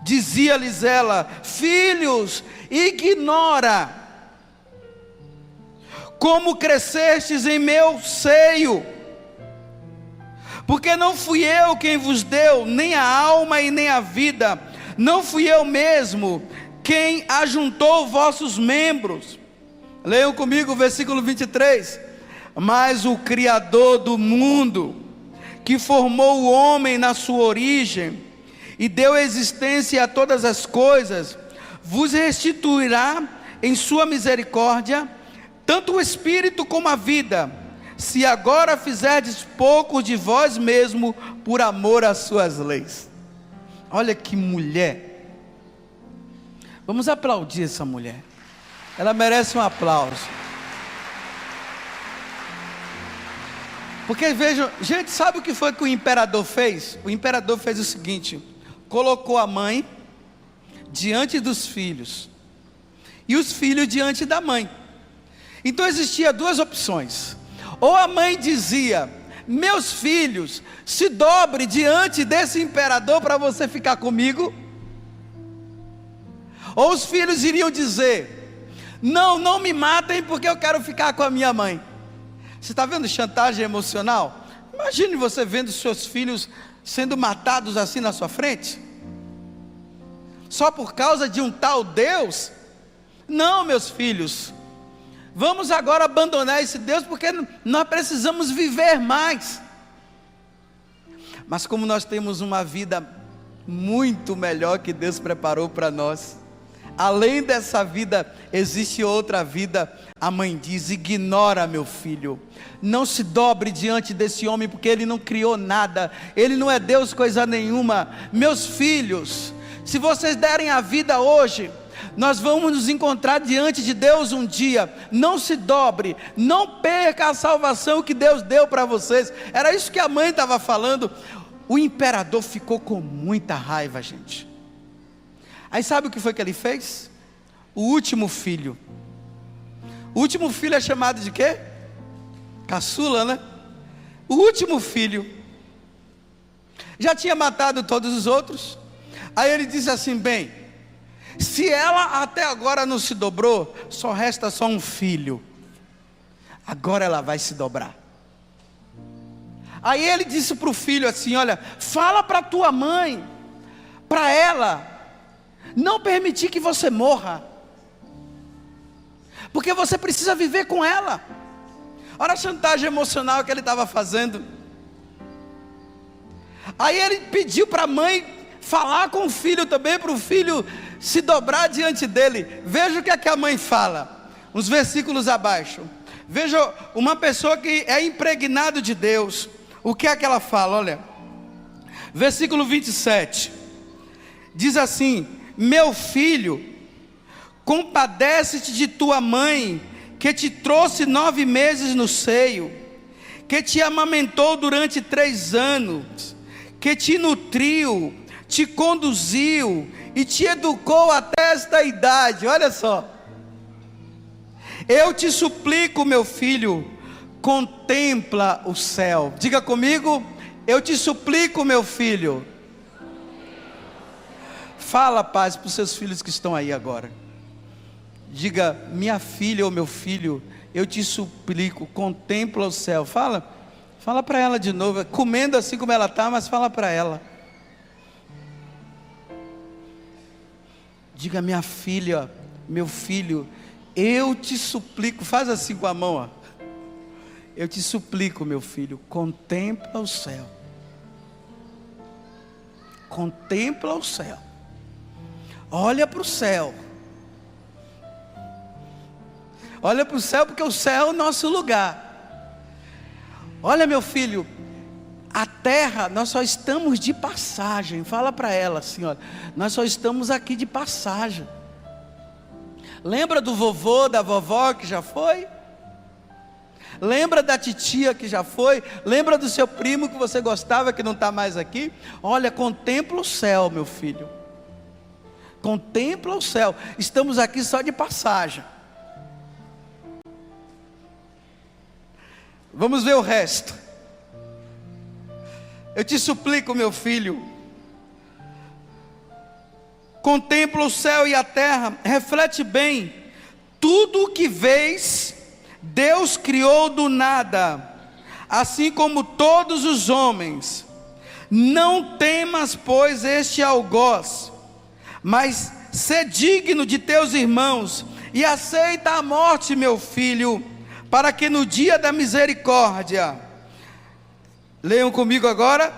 dizia-lhes ela, filhos, ignora como crescestes em meu seio, porque não fui eu quem vos deu nem a alma e nem a vida, não fui eu mesmo quem ajuntou vossos membros. Leiam comigo o versículo 23. Mas o Criador do mundo, que formou o homem na sua origem e deu existência a todas as coisas, vos restituirá em sua misericórdia tanto o espírito como a vida, se agora fizerdes pouco de vós mesmo por amor às suas leis. Olha que mulher. Vamos aplaudir essa mulher. Ela merece um aplauso. Porque vejam, gente, sabe o que foi que o imperador fez? O imperador fez o seguinte: colocou a mãe diante dos filhos e os filhos diante da mãe. Então existia 2 opções: ou a mãe dizia: meus filhos, se dobre diante desse imperador para você ficar comigo. Ou os filhos iriam dizer: não me matem porque eu quero ficar com a minha mãe. Você está vendo chantagem emocional? Imagine você vendo seus filhos sendo matados assim na sua frente, só por causa de um tal Deus. Não, meus filhos, vamos agora abandonar esse Deus, porque nós precisamos viver mais. Mas como nós temos uma vida muito melhor que Deus preparou para nós, Além dessa vida, existe outra vida. A mãe diz: ignora, meu filho, não se dobre diante desse homem, porque ele não criou nada, ele não é Deus coisa nenhuma. Meus filhos, se vocês derem a vida hoje, nós vamos nos encontrar diante de Deus um dia. Não se dobre, não perca a salvação que Deus deu para vocês. Era isso que a mãe estava falando. O imperador ficou com muita raiva, gente. Aí sabe o que foi que ele fez? O último filho é chamado de quê? Caçula, né? O último filho já tinha matado todos os outros. Aí ele disse assim: bem, se ela até agora não se dobrou, só resta só um filho, agora ela vai se dobrar. Aí ele disse para o filho assim: olha, fala para tua mãe, para ela não permitir que você morra, porque você precisa viver com ela. Olha a chantagem emocional que ele estava fazendo. Aí ele pediu para a mãe falar com o filho também, para o filho se dobrar diante dele. Veja o que é que a mãe fala, uns versículos abaixo. Veja uma pessoa que é impregnada de Deus, o que é que ela fala? Olha, versículo 27, diz assim: meu filho, compadece-te de tua mãe, que te trouxe 9 meses no seio, que te amamentou durante 3 anos, que te nutriu, te conduziu e te educou até esta idade. Olha só, eu te suplico, meu filho, contempla o céu. Diga comigo: eu te suplico, meu filho. Fala, paz, para os seus filhos que estão aí agora. Diga: minha filha ou meu filho, eu te suplico, contempla o céu. Fala para ela de novo, comendo assim como ela está, mas fala para ela. Diga: minha filha, meu filho, eu te suplico. Faz assim com a mão, ó. Eu te suplico, meu filho, contempla o céu. Contempla o céu. Olha para o céu. Olha para o céu, porque o céu é o nosso lugar. Olha, meu filho, a terra, nós só estamos de passagem. Fala para ela assim, olha, nós só estamos aqui de passagem. Lembra do vovô, da vovó que já foi? Lembra da titia que já foi? Lembra do seu primo que você gostava, que não está mais aqui? Olha, contempla o céu, meu filho. Contempla o céu. Estamos aqui só de passagem. Vamos ver o resto. Eu te suplico, meu filho, contempla o céu e a terra, reflete bem, tudo o que vês, Deus criou do nada, assim como todos os homens. Não temas, pois, este algoz, mas sê digno de teus irmãos, e aceita a morte, meu filho, para que no dia da misericórdia, leiam comigo agora,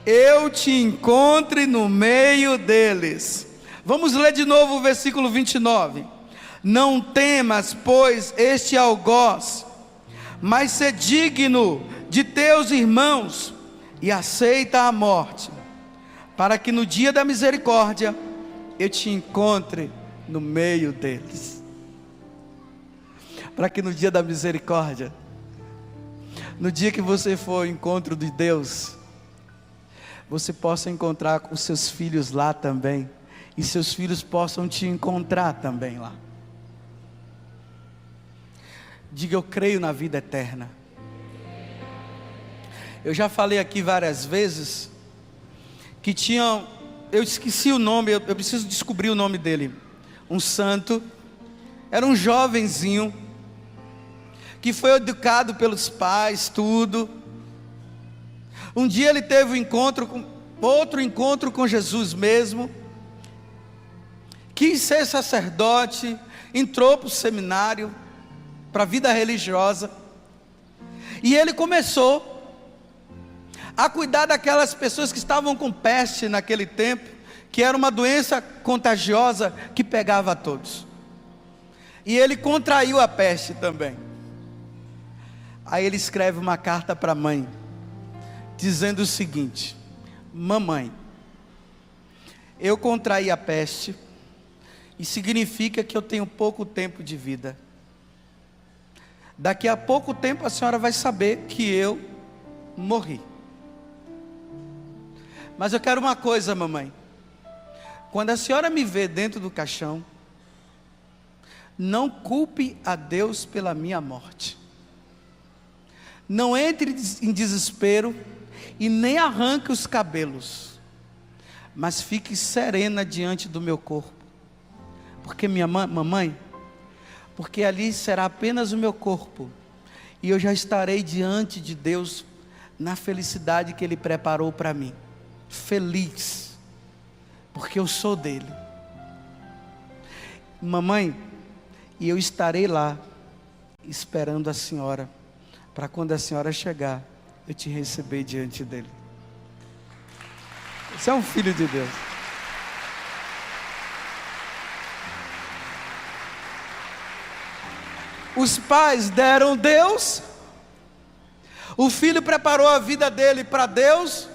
eu te encontre no meio deles. Vamos ler de novo o versículo 29. Não temas, pois, este algoz, mas sê digno de teus irmãos, e aceita a morte, para que no dia da misericórdia, eu te encontre no meio deles. Para que no dia da misericórdia, no dia que você for ao encontro de Deus, você possa encontrar com seus filhos lá também, e seus filhos possam te encontrar também lá. Diga: eu creio na vida eterna. Eu já falei aqui várias vezes que tinha, eu esqueci o nome, eu preciso descobrir o nome dele. Um santo, era um jovenzinho que foi educado pelos pais, tudo. Um dia ele teve outro encontro com Jesus mesmo, quis ser sacerdote, entrou para o seminário, para a vida religiosa, e ele começou a cuidar daquelas pessoas que estavam com peste naquele tempo, que era uma doença contagiosa que pegava a todos. E ele contraiu a peste também. Aí ele escreve uma carta para a mãe, dizendo o seguinte: mamãe, eu contraí a peste, e significa que eu tenho pouco tempo de vida. Daqui a pouco tempo a senhora vai saber que eu morri. Mas eu quero uma coisa, mamãe. Quando a senhora me vê dentro do caixão, não culpe a Deus pela minha morte. Não entre em desespero e nem arranque os cabelos, mas fique serena diante do meu corpo. Porque mamãe, porque ali será apenas o meu corpo, e eu já estarei diante de Deus na felicidade que Ele preparou para mim. Feliz, porque eu sou dele. Mamãe, e eu estarei lá, esperando a senhora, para quando a senhora chegar, eu te receber diante dele. Você é um filho de Deus. Os pais deram Deus, o filho preparou a vida dele para Deus,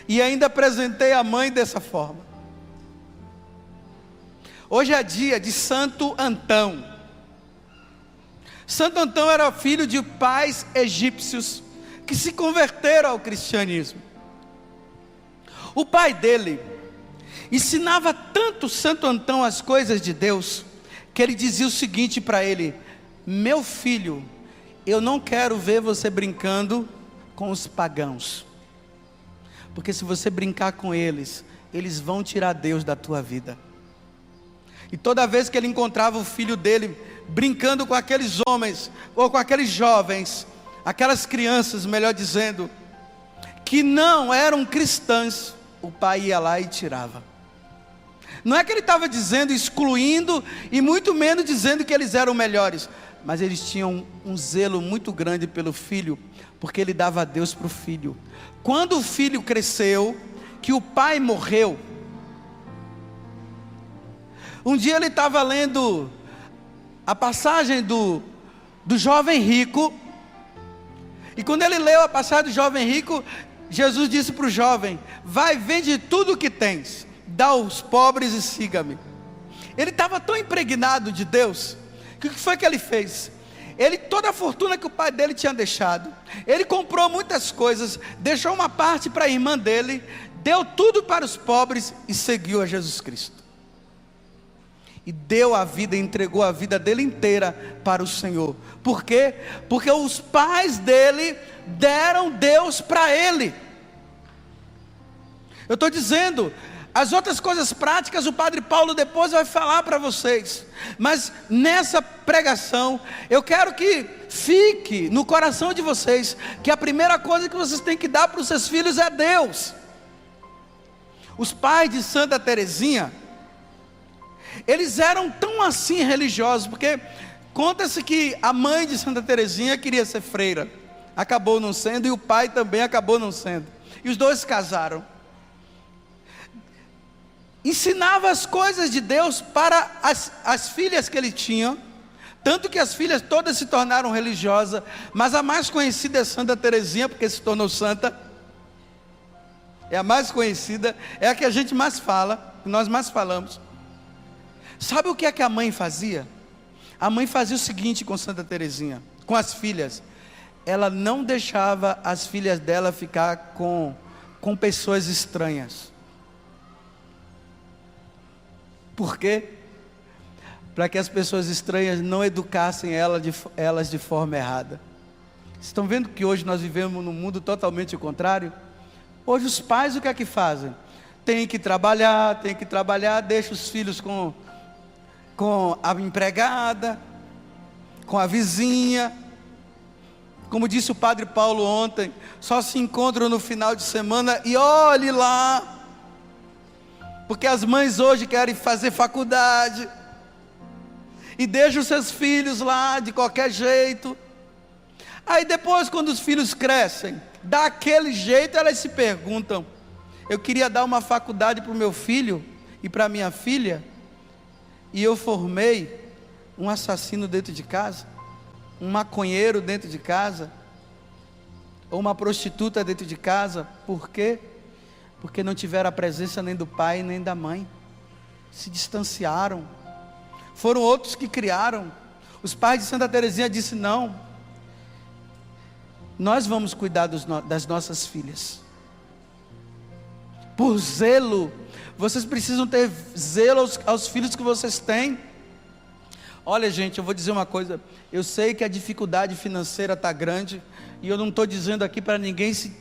e ainda apresentei a mãe dessa forma. Hoje é dia de Santo Antão. Santo Antão era filho de pais egípcios que se converteram ao cristianismo. O pai dele ensinava tanto Santo Antão as coisas de Deus, que ele dizia o seguinte para ele: meu filho, eu não quero ver você brincando com os pagãos, porque se você brincar com eles, eles vão tirar Deus da tua vida. E toda vez que ele encontrava o filho dele brincando com aqueles homens, ou com aqueles jovens, aquelas crianças, melhor dizendo, que não eram cristãs, o pai ia lá e tirava. Não é que ele estava dizendo, excluindo, e muito menos dizendo que eles eram melhores, mas eles tinham um zelo muito grande pelo filho, porque ele dava a Deus para o filho. Quando o filho cresceu, que o pai morreu, um dia ele estava lendo a passagem do jovem rico, e quando ele leu a passagem do jovem rico, Jesus disse para o jovem: vai, vende tudo o que tens, dá aos pobres e siga-me. Ele estava tão impregnado de Deus, que o que foi que ele fez? Toda a fortuna que o pai dele tinha deixado, ele comprou muitas coisas, deixou uma parte para a irmã dele, deu tudo para os pobres e seguiu a Jesus Cristo. E deu a vida, entregou a vida dele inteira para o Senhor. Por quê? Porque os pais dele deram Deus para ele. Eu estou dizendo, as outras coisas práticas o Padre Paulo depois vai falar para vocês, mas nessa pregação eu quero que fique no coração de vocês que a primeira coisa que vocês têm que dar para os seus filhos é Deus. Os pais de Santa Teresinha, eles eram tão assim religiosos, porque conta-se que a mãe de Santa Teresinha queria ser freira, acabou não sendo, e o pai também acabou não sendo, e os dois se casaram. Ensinava as coisas de Deus para as filhas que ele tinha, tanto que as filhas todas se tornaram religiosas, mas a mais conhecida é Santa Teresinha, porque se tornou santa, é a mais conhecida, é a que a gente mais fala, que nós mais falamos. Sabe o que é que a mãe fazia? A mãe fazia o seguinte com Santa Teresinha, com as filhas: ela não deixava as filhas dela ficar com pessoas estranhas. Por quê? Para que as pessoas estranhas não educassem elas de forma errada. Estão vendo que hoje nós vivemos num mundo totalmente contrário? Hoje os pais o que é que fazem? Tem que trabalhar, deixa os filhos com a empregada, com a vizinha. Como disse o Padre Paulo ontem, só se encontram no final de semana, e olhe lá, porque as mães hoje querem fazer faculdade, e deixam os seus filhos lá de qualquer jeito. Aí depois, quando os filhos crescem, daquele jeito, elas se perguntam: eu queria dar uma faculdade para o meu filho e para minha filha, e eu formei um assassino dentro de casa, um maconheiro dentro de casa, ou uma prostituta dentro de casa. Por quê? Porque não tiveram a presença nem do pai nem da mãe, se distanciaram. Foram outros que criaram. Os pais de Santa Teresinha disseram: não, nós vamos cuidar das nossas filhas. Por zelo, vocês precisam ter zelo aos filhos que vocês têm. Olha, gente, eu vou dizer uma coisa. Eu sei que a dificuldade financeira está grande, e eu não estou dizendo aqui para ninguém se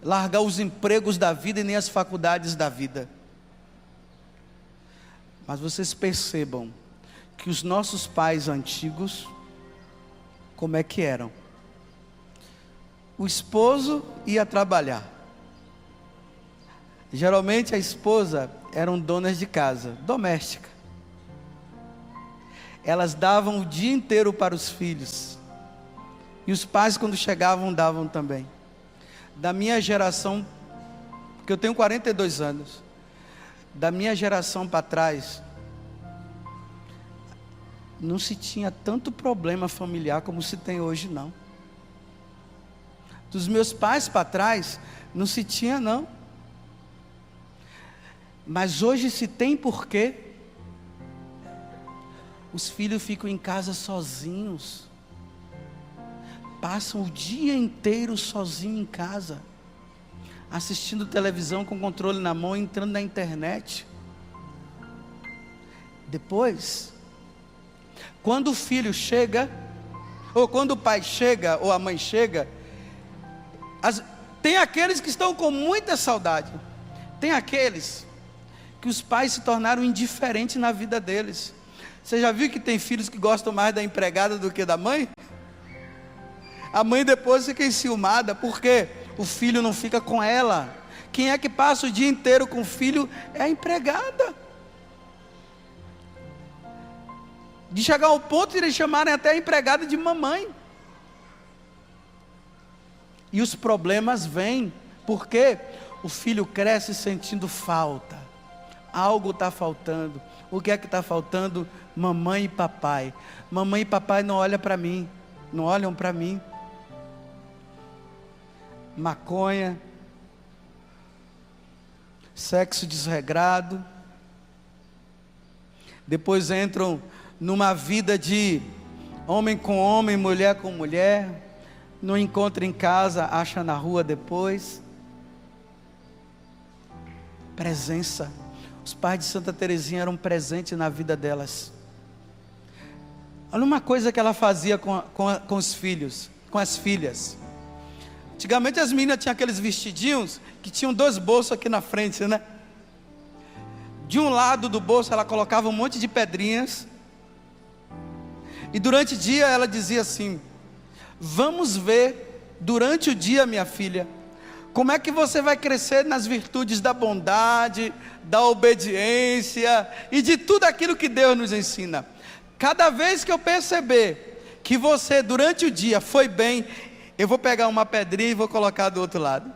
largar os empregos da vida e nem as faculdades da vida. Mas vocês percebam que os nossos pais antigos, como é que eram? O esposo ia trabalhar. Geralmente a esposa eram donas de casa, doméstica. Elas davam o dia inteiro para os filhos. E os pais, quando chegavam, davam também. Da minha geração, porque eu tenho 42 anos, da minha geração para trás, não se tinha tanto problema familiar como se tem hoje, não. Dos meus pais para trás, não se tinha, não. Mas hoje se tem. Por quê? Os filhos ficam em casa sozinhos, passam o dia inteiro sozinhos em casa, assistindo televisão com o controle na mão, entrando na internet. Depois, quando o filho chega, ou quando o pai chega, ou a mãe chega, tem aqueles que estão com muita saudade, tem aqueles que os pais se tornaram indiferentes na vida deles. Você já viu que tem filhos que gostam mais da empregada do que da mãe? A mãe depois fica enciumada, porque o filho não fica com ela. Quem é que passa o dia inteiro com o filho é a empregada. De chegar ao ponto de eles chamarem até a empregada de mamãe. E os problemas vêm, porque o filho cresce sentindo falta. Algo está faltando. O que é que está faltando? Mamãe e papai. Mamãe e papai não olham para mim, não olham para mim. Maconha, sexo desregrado, depois entram numa vida de homem com homem, mulher com mulher, não encontra em casa, acha na rua depois. Presença. Os pais de Santa Teresinha eram presentes na vida delas. Olha uma coisa que ela fazia com os filhos, com as filhas. Antigamente as meninas tinham aqueles vestidinhos que tinham 2 bolsos aqui na frente, né? De um lado do bolso ela colocava um monte de pedrinhas. E durante o dia ela dizia assim: vamos ver durante o dia, minha filha, como é que você vai crescer nas virtudes da bondade, da obediência e de tudo aquilo que Deus nos ensina. Cada vez que eu perceber que você durante o dia foi bem, eu vou pegar uma pedrinha e vou colocar do outro lado.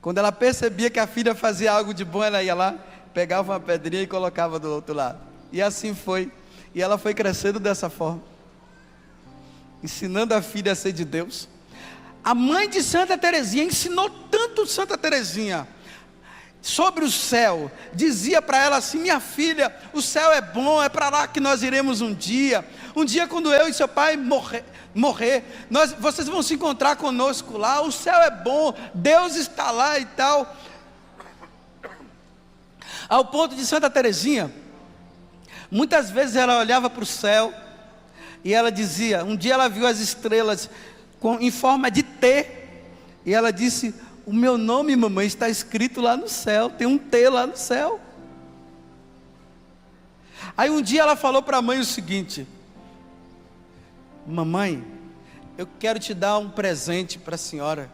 Quando ela percebia que a filha fazia algo de bom, ela ia lá, pegava uma pedrinha e colocava do outro lado. E assim foi. E ela foi crescendo dessa forma, ensinando a filha a ser de Deus. A mãe de Santa Teresinha ensinou tanto Santa Teresinha sobre o céu, dizia para ela assim: minha filha, o céu é bom, é para lá que nós iremos um dia quando eu e seu pai morrer, vocês vão se encontrar conosco lá, o céu é bom, Deus está lá e tal. Ao ponto de Santa Teresinha, muitas vezes ela olhava para o céu, e ela dizia, um dia ela viu as estrelas em forma de T, e ela disse: o meu nome, mamãe, está escrito lá no céu, tem um T lá no céu. Aí um dia ela falou para a mãe o seguinte: mamãe, eu quero te dar um presente para a senhora.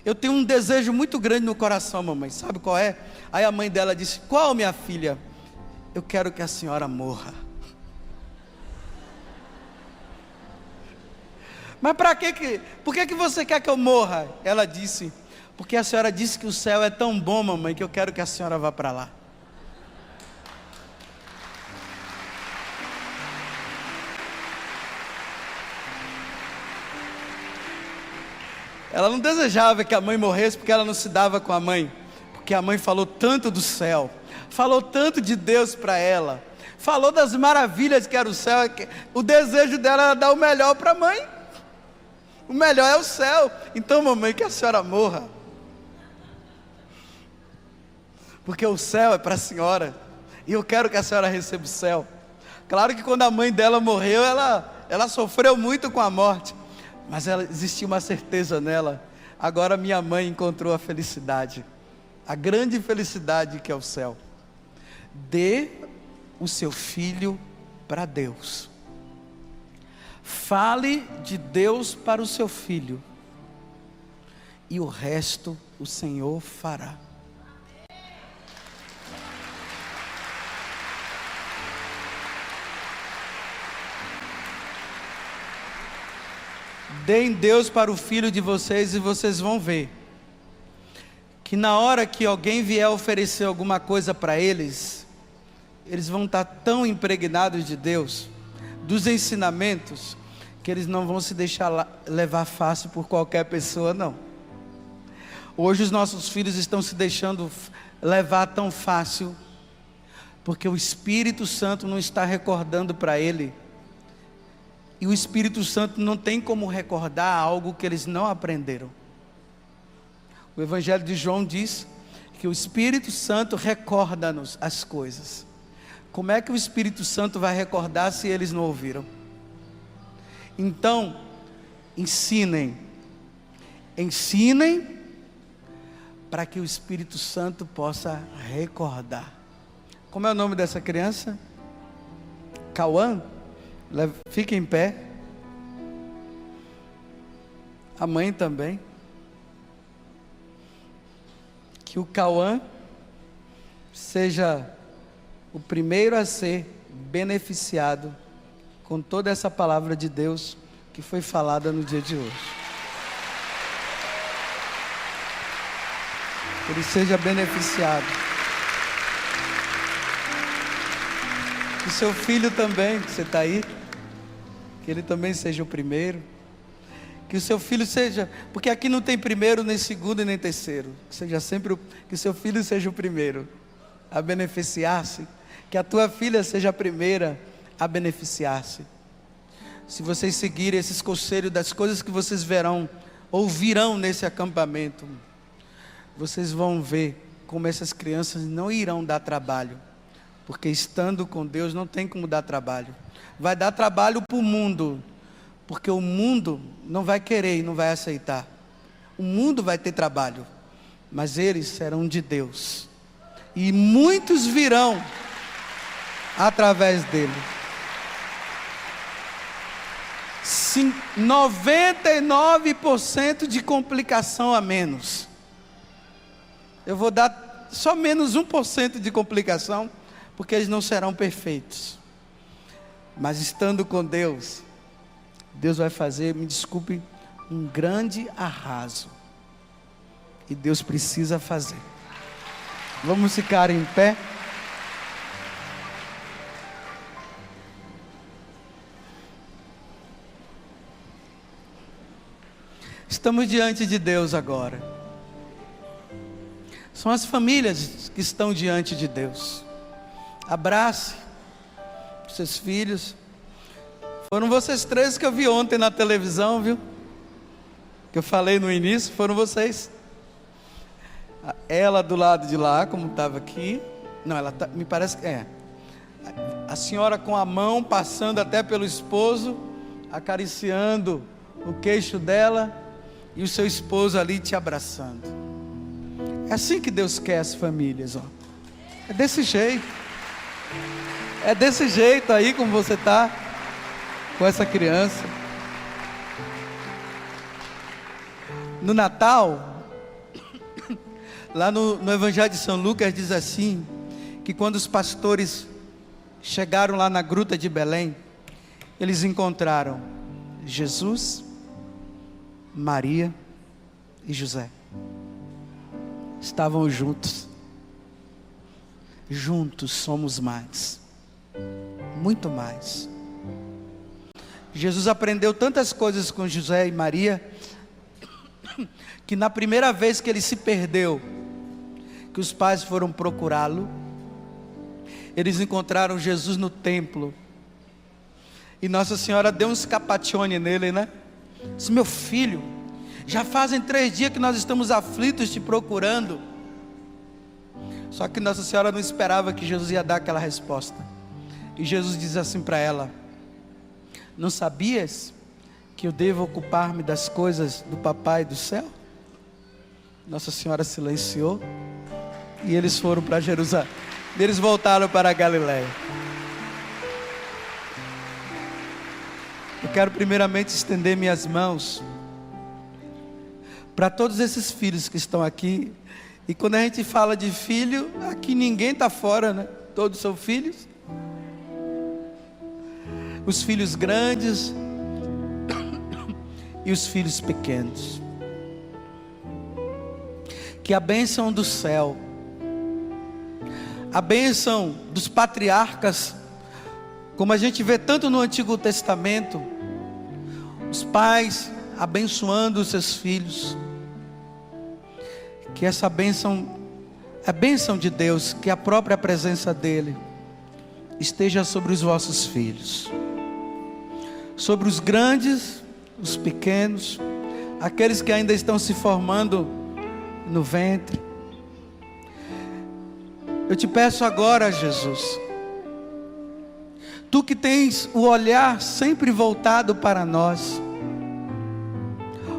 Eu tenho um desejo muito grande no coração, mamãe, sabe qual é? Aí a mãe dela disse: qual, minha filha? Eu quero que a senhora morra. Mas por que você quer que eu morra? Ela disse: Porque a senhora disse que o céu é tão bom, mamãe, que eu quero que a senhora vá para lá. Ela não desejava que a mãe morresse porque ela não se dava com a mãe. Porque a mãe falou tanto do céu, falou tanto de Deus para ela, falou das maravilhas que era o céu. O desejo dela era dar o melhor para a mãe. O melhor é o céu. Então, mamãe, que a senhora morra. Porque o céu é para a senhora. E eu quero que a senhora receba o céu. Claro que quando a mãe dela morreu, ela sofreu muito com a morte. Mas existia uma certeza nela. Agora minha mãe encontrou a felicidade. A grande felicidade que é o céu. Dê o seu filho para Deus. Fale de Deus para o seu filho. E o resto o Senhor fará. Deem Deus para o filho de vocês e vocês vão ver que na hora que alguém vier oferecer alguma coisa para eles, eles vão estar tão impregnados de Deus, dos ensinamentos, que eles não vão se deixar levar fácil por qualquer pessoa, não. Hoje os nossos filhos estão se deixando levar tão fácil, porque o Espírito Santo não está recordando para ele. E o Espírito Santo não tem como recordar algo que eles não aprenderam. O Evangelho de João diz que o Espírito Santo recorda-nos as coisas. Como é que o Espírito Santo vai recordar se eles não ouviram? Então, ensinem para que o Espírito Santo possa recordar. Como é o nome dessa criança? Cauã? Fique em pé. A mãe também. Que o Cauã seja o primeiro a ser beneficiado com toda essa palavra de Deus que foi falada no dia de hoje. Que ele seja beneficiado. Que seu filho também, que você está aí, que ele também seja o primeiro. Que o seu filho seja, porque aqui não tem primeiro, nem segundo e nem terceiro. Que seu filho seja o primeiro a beneficiar-se. Que a tua filha seja a primeira a beneficiar-se. Se vocês seguirem esses conselhos das coisas que vocês verão, ouvirão nesse acampamento, vocês vão ver como essas crianças não irão dar trabalho. Porque estando com Deus não tem como dar trabalho. Vai dar trabalho para o mundo. Porque o mundo não vai querer e não vai aceitar. O mundo vai ter trabalho. Mas eles serão de Deus. E muitos virão através dele. 99% de complicação a menos. Eu vou dar só menos 1% de complicação. Porque eles não serão perfeitos. Mas estando com Deus, Deus vai fazer, me desculpe, um grande arraso. E Deus precisa fazer. Vamos ficar em pé. Estamos diante de Deus agora. São as famílias que estão diante de Deus. Abrace seus filhos. Foram vocês três que eu vi ontem na televisão, viu? Que eu falei no início, foram vocês. Ela do lado de lá, como estava aqui. Não, ela tá, me parece que é. A senhora com a mão passando até pelo esposo, acariciando o queixo dela, e o seu esposo ali te abraçando. É assim que Deus quer as famílias, ó. É desse jeito. É desse jeito aí como você está com essa criança. No Natal, lá no Evangelho de São Lucas diz assim, que quando os pastores chegaram lá na gruta de Belém, eles encontraram Jesus, Maria e José. estavam juntos. Juntos somos mais, muito mais. Jesus aprendeu tantas coisas com José e Maria, que na primeira vez que ele se perdeu, que os pais foram procurá-lo, eles encontraram Jesus no templo, e Nossa Senhora deu um scapaccione nele, né? Disse: meu filho, já fazem 3 dias que nós estamos aflitos te procurando. Só que Nossa Senhora não esperava que Jesus ia dar aquela resposta, e Jesus diz assim para ela: não sabias que eu devo ocupar-me das coisas do papai do céu? Nossa Senhora silenciou, e eles foram para Jerusalém, eles voltaram para a Galileia. Eu quero primeiramente estender minhas mãos para todos esses filhos que estão aqui. E quando a gente fala de filho, aqui ninguém está fora, né? Todos são filhos. Os filhos grandes e os filhos pequenos. Que a bênção do céu, a bênção dos patriarcas, como a gente vê tanto no Antigo Testamento, os pais abençoando os seus filhos, que essa bênção, a bênção de Deus, que a própria presença dEle esteja sobre os vossos filhos, sobre os grandes, os pequenos, aqueles que ainda estão se formando no ventre. Eu te peço agora, Jesus, Tu que tens o olhar sempre voltado para nós,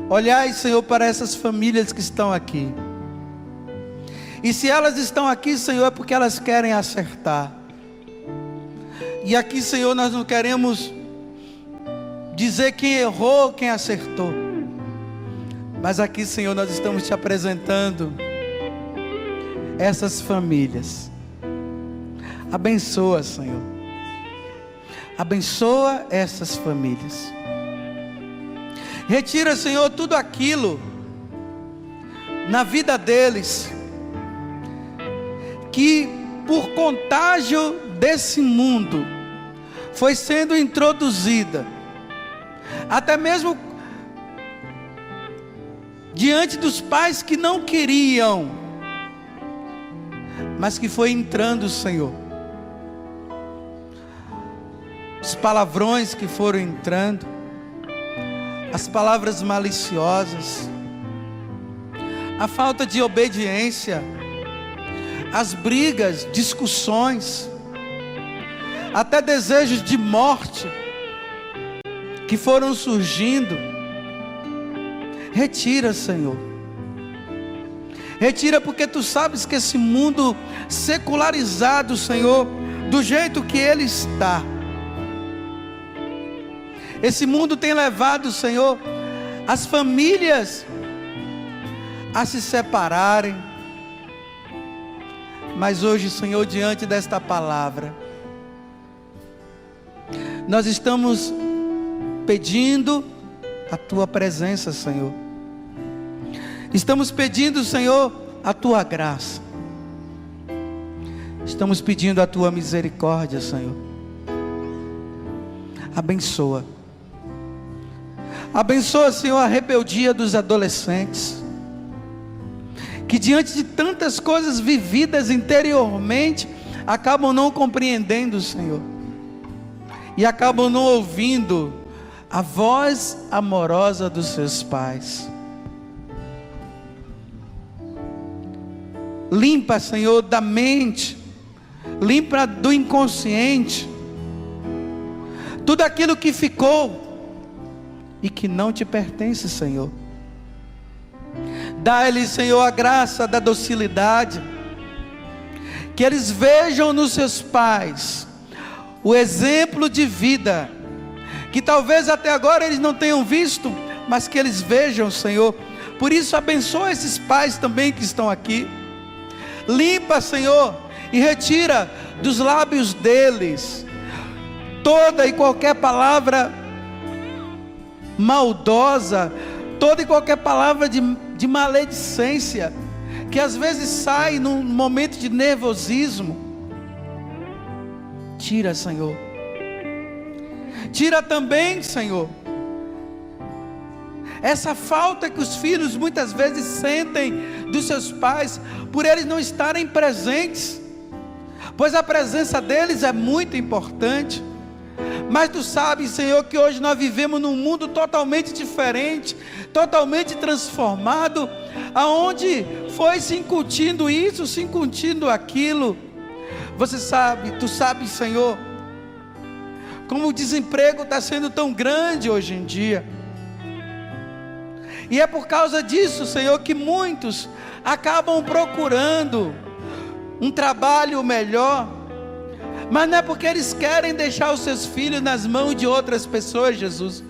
olhai, Senhor, para essas famílias que estão aqui. E se elas estão aqui, Senhor, é porque elas querem acertar. E aqui, Senhor, nós não queremos dizer quem errou, quem acertou. Mas aqui, Senhor, nós estamos te apresentando essas famílias. Abençoa, Senhor. Abençoa essas famílias. Retira, Senhor, tudo aquilo na vida deles que por contágio desse mundo foi sendo introduzida, até mesmo diante dos pais que não queriam, mas que foi entrando, Senhor. Os palavrões que foram entrando, as palavras maliciosas, a falta de obediência, as brigas, discussões, até desejos de morte que foram surgindo. Retira, Senhor. Retira, porque Tu sabes que esse mundo secularizado, Senhor, do jeito que ele está, esse mundo tem levado, Senhor, as famílias a se separarem. Mas hoje, Senhor, diante desta palavra, nós estamos pedindo a Tua presença, Senhor. Estamos pedindo, Senhor, a Tua graça. Estamos pedindo a Tua misericórdia, Senhor. Abençoa. Abençoa, Senhor, a rebeldia dos adolescentes, que diante de tantas coisas vividas interiormente, acabam não compreendendo, Senhor, e acabam não ouvindo a voz amorosa dos seus pais. Limpa, Senhor, da mente, limpa do inconsciente, tudo aquilo que ficou e que não te pertence, Senhor. Dá-lhes, Senhor, a graça da docilidade, que eles vejam nos seus pais o exemplo de vida, que talvez até agora eles não tenham visto, mas que eles vejam, Senhor. Por isso abençoa esses pais também que estão aqui. Limpa, Senhor, e retira dos lábios deles toda e qualquer palavra maldosa, toda e qualquer palavra de maledicência, que às vezes sai num momento de nervosismo. Tira, Senhor. Tira também, Senhor, essa falta que os filhos muitas vezes sentem dos seus pais, por eles não estarem presentes, pois a presença deles é muito importante. Mas tu sabes, Senhor, que hoje nós vivemos num mundo totalmente diferente, totalmente transformado, aonde foi se incutindo isso, se incutindo aquilo. Você sabe, tu sabes, Senhor, como o desemprego está sendo tão grande hoje em dia. E é por causa disso, Senhor, que muitos acabam procurando um trabalho melhor, mas não é porque eles querem deixar os seus filhos nas mãos de outras pessoas, Jesus,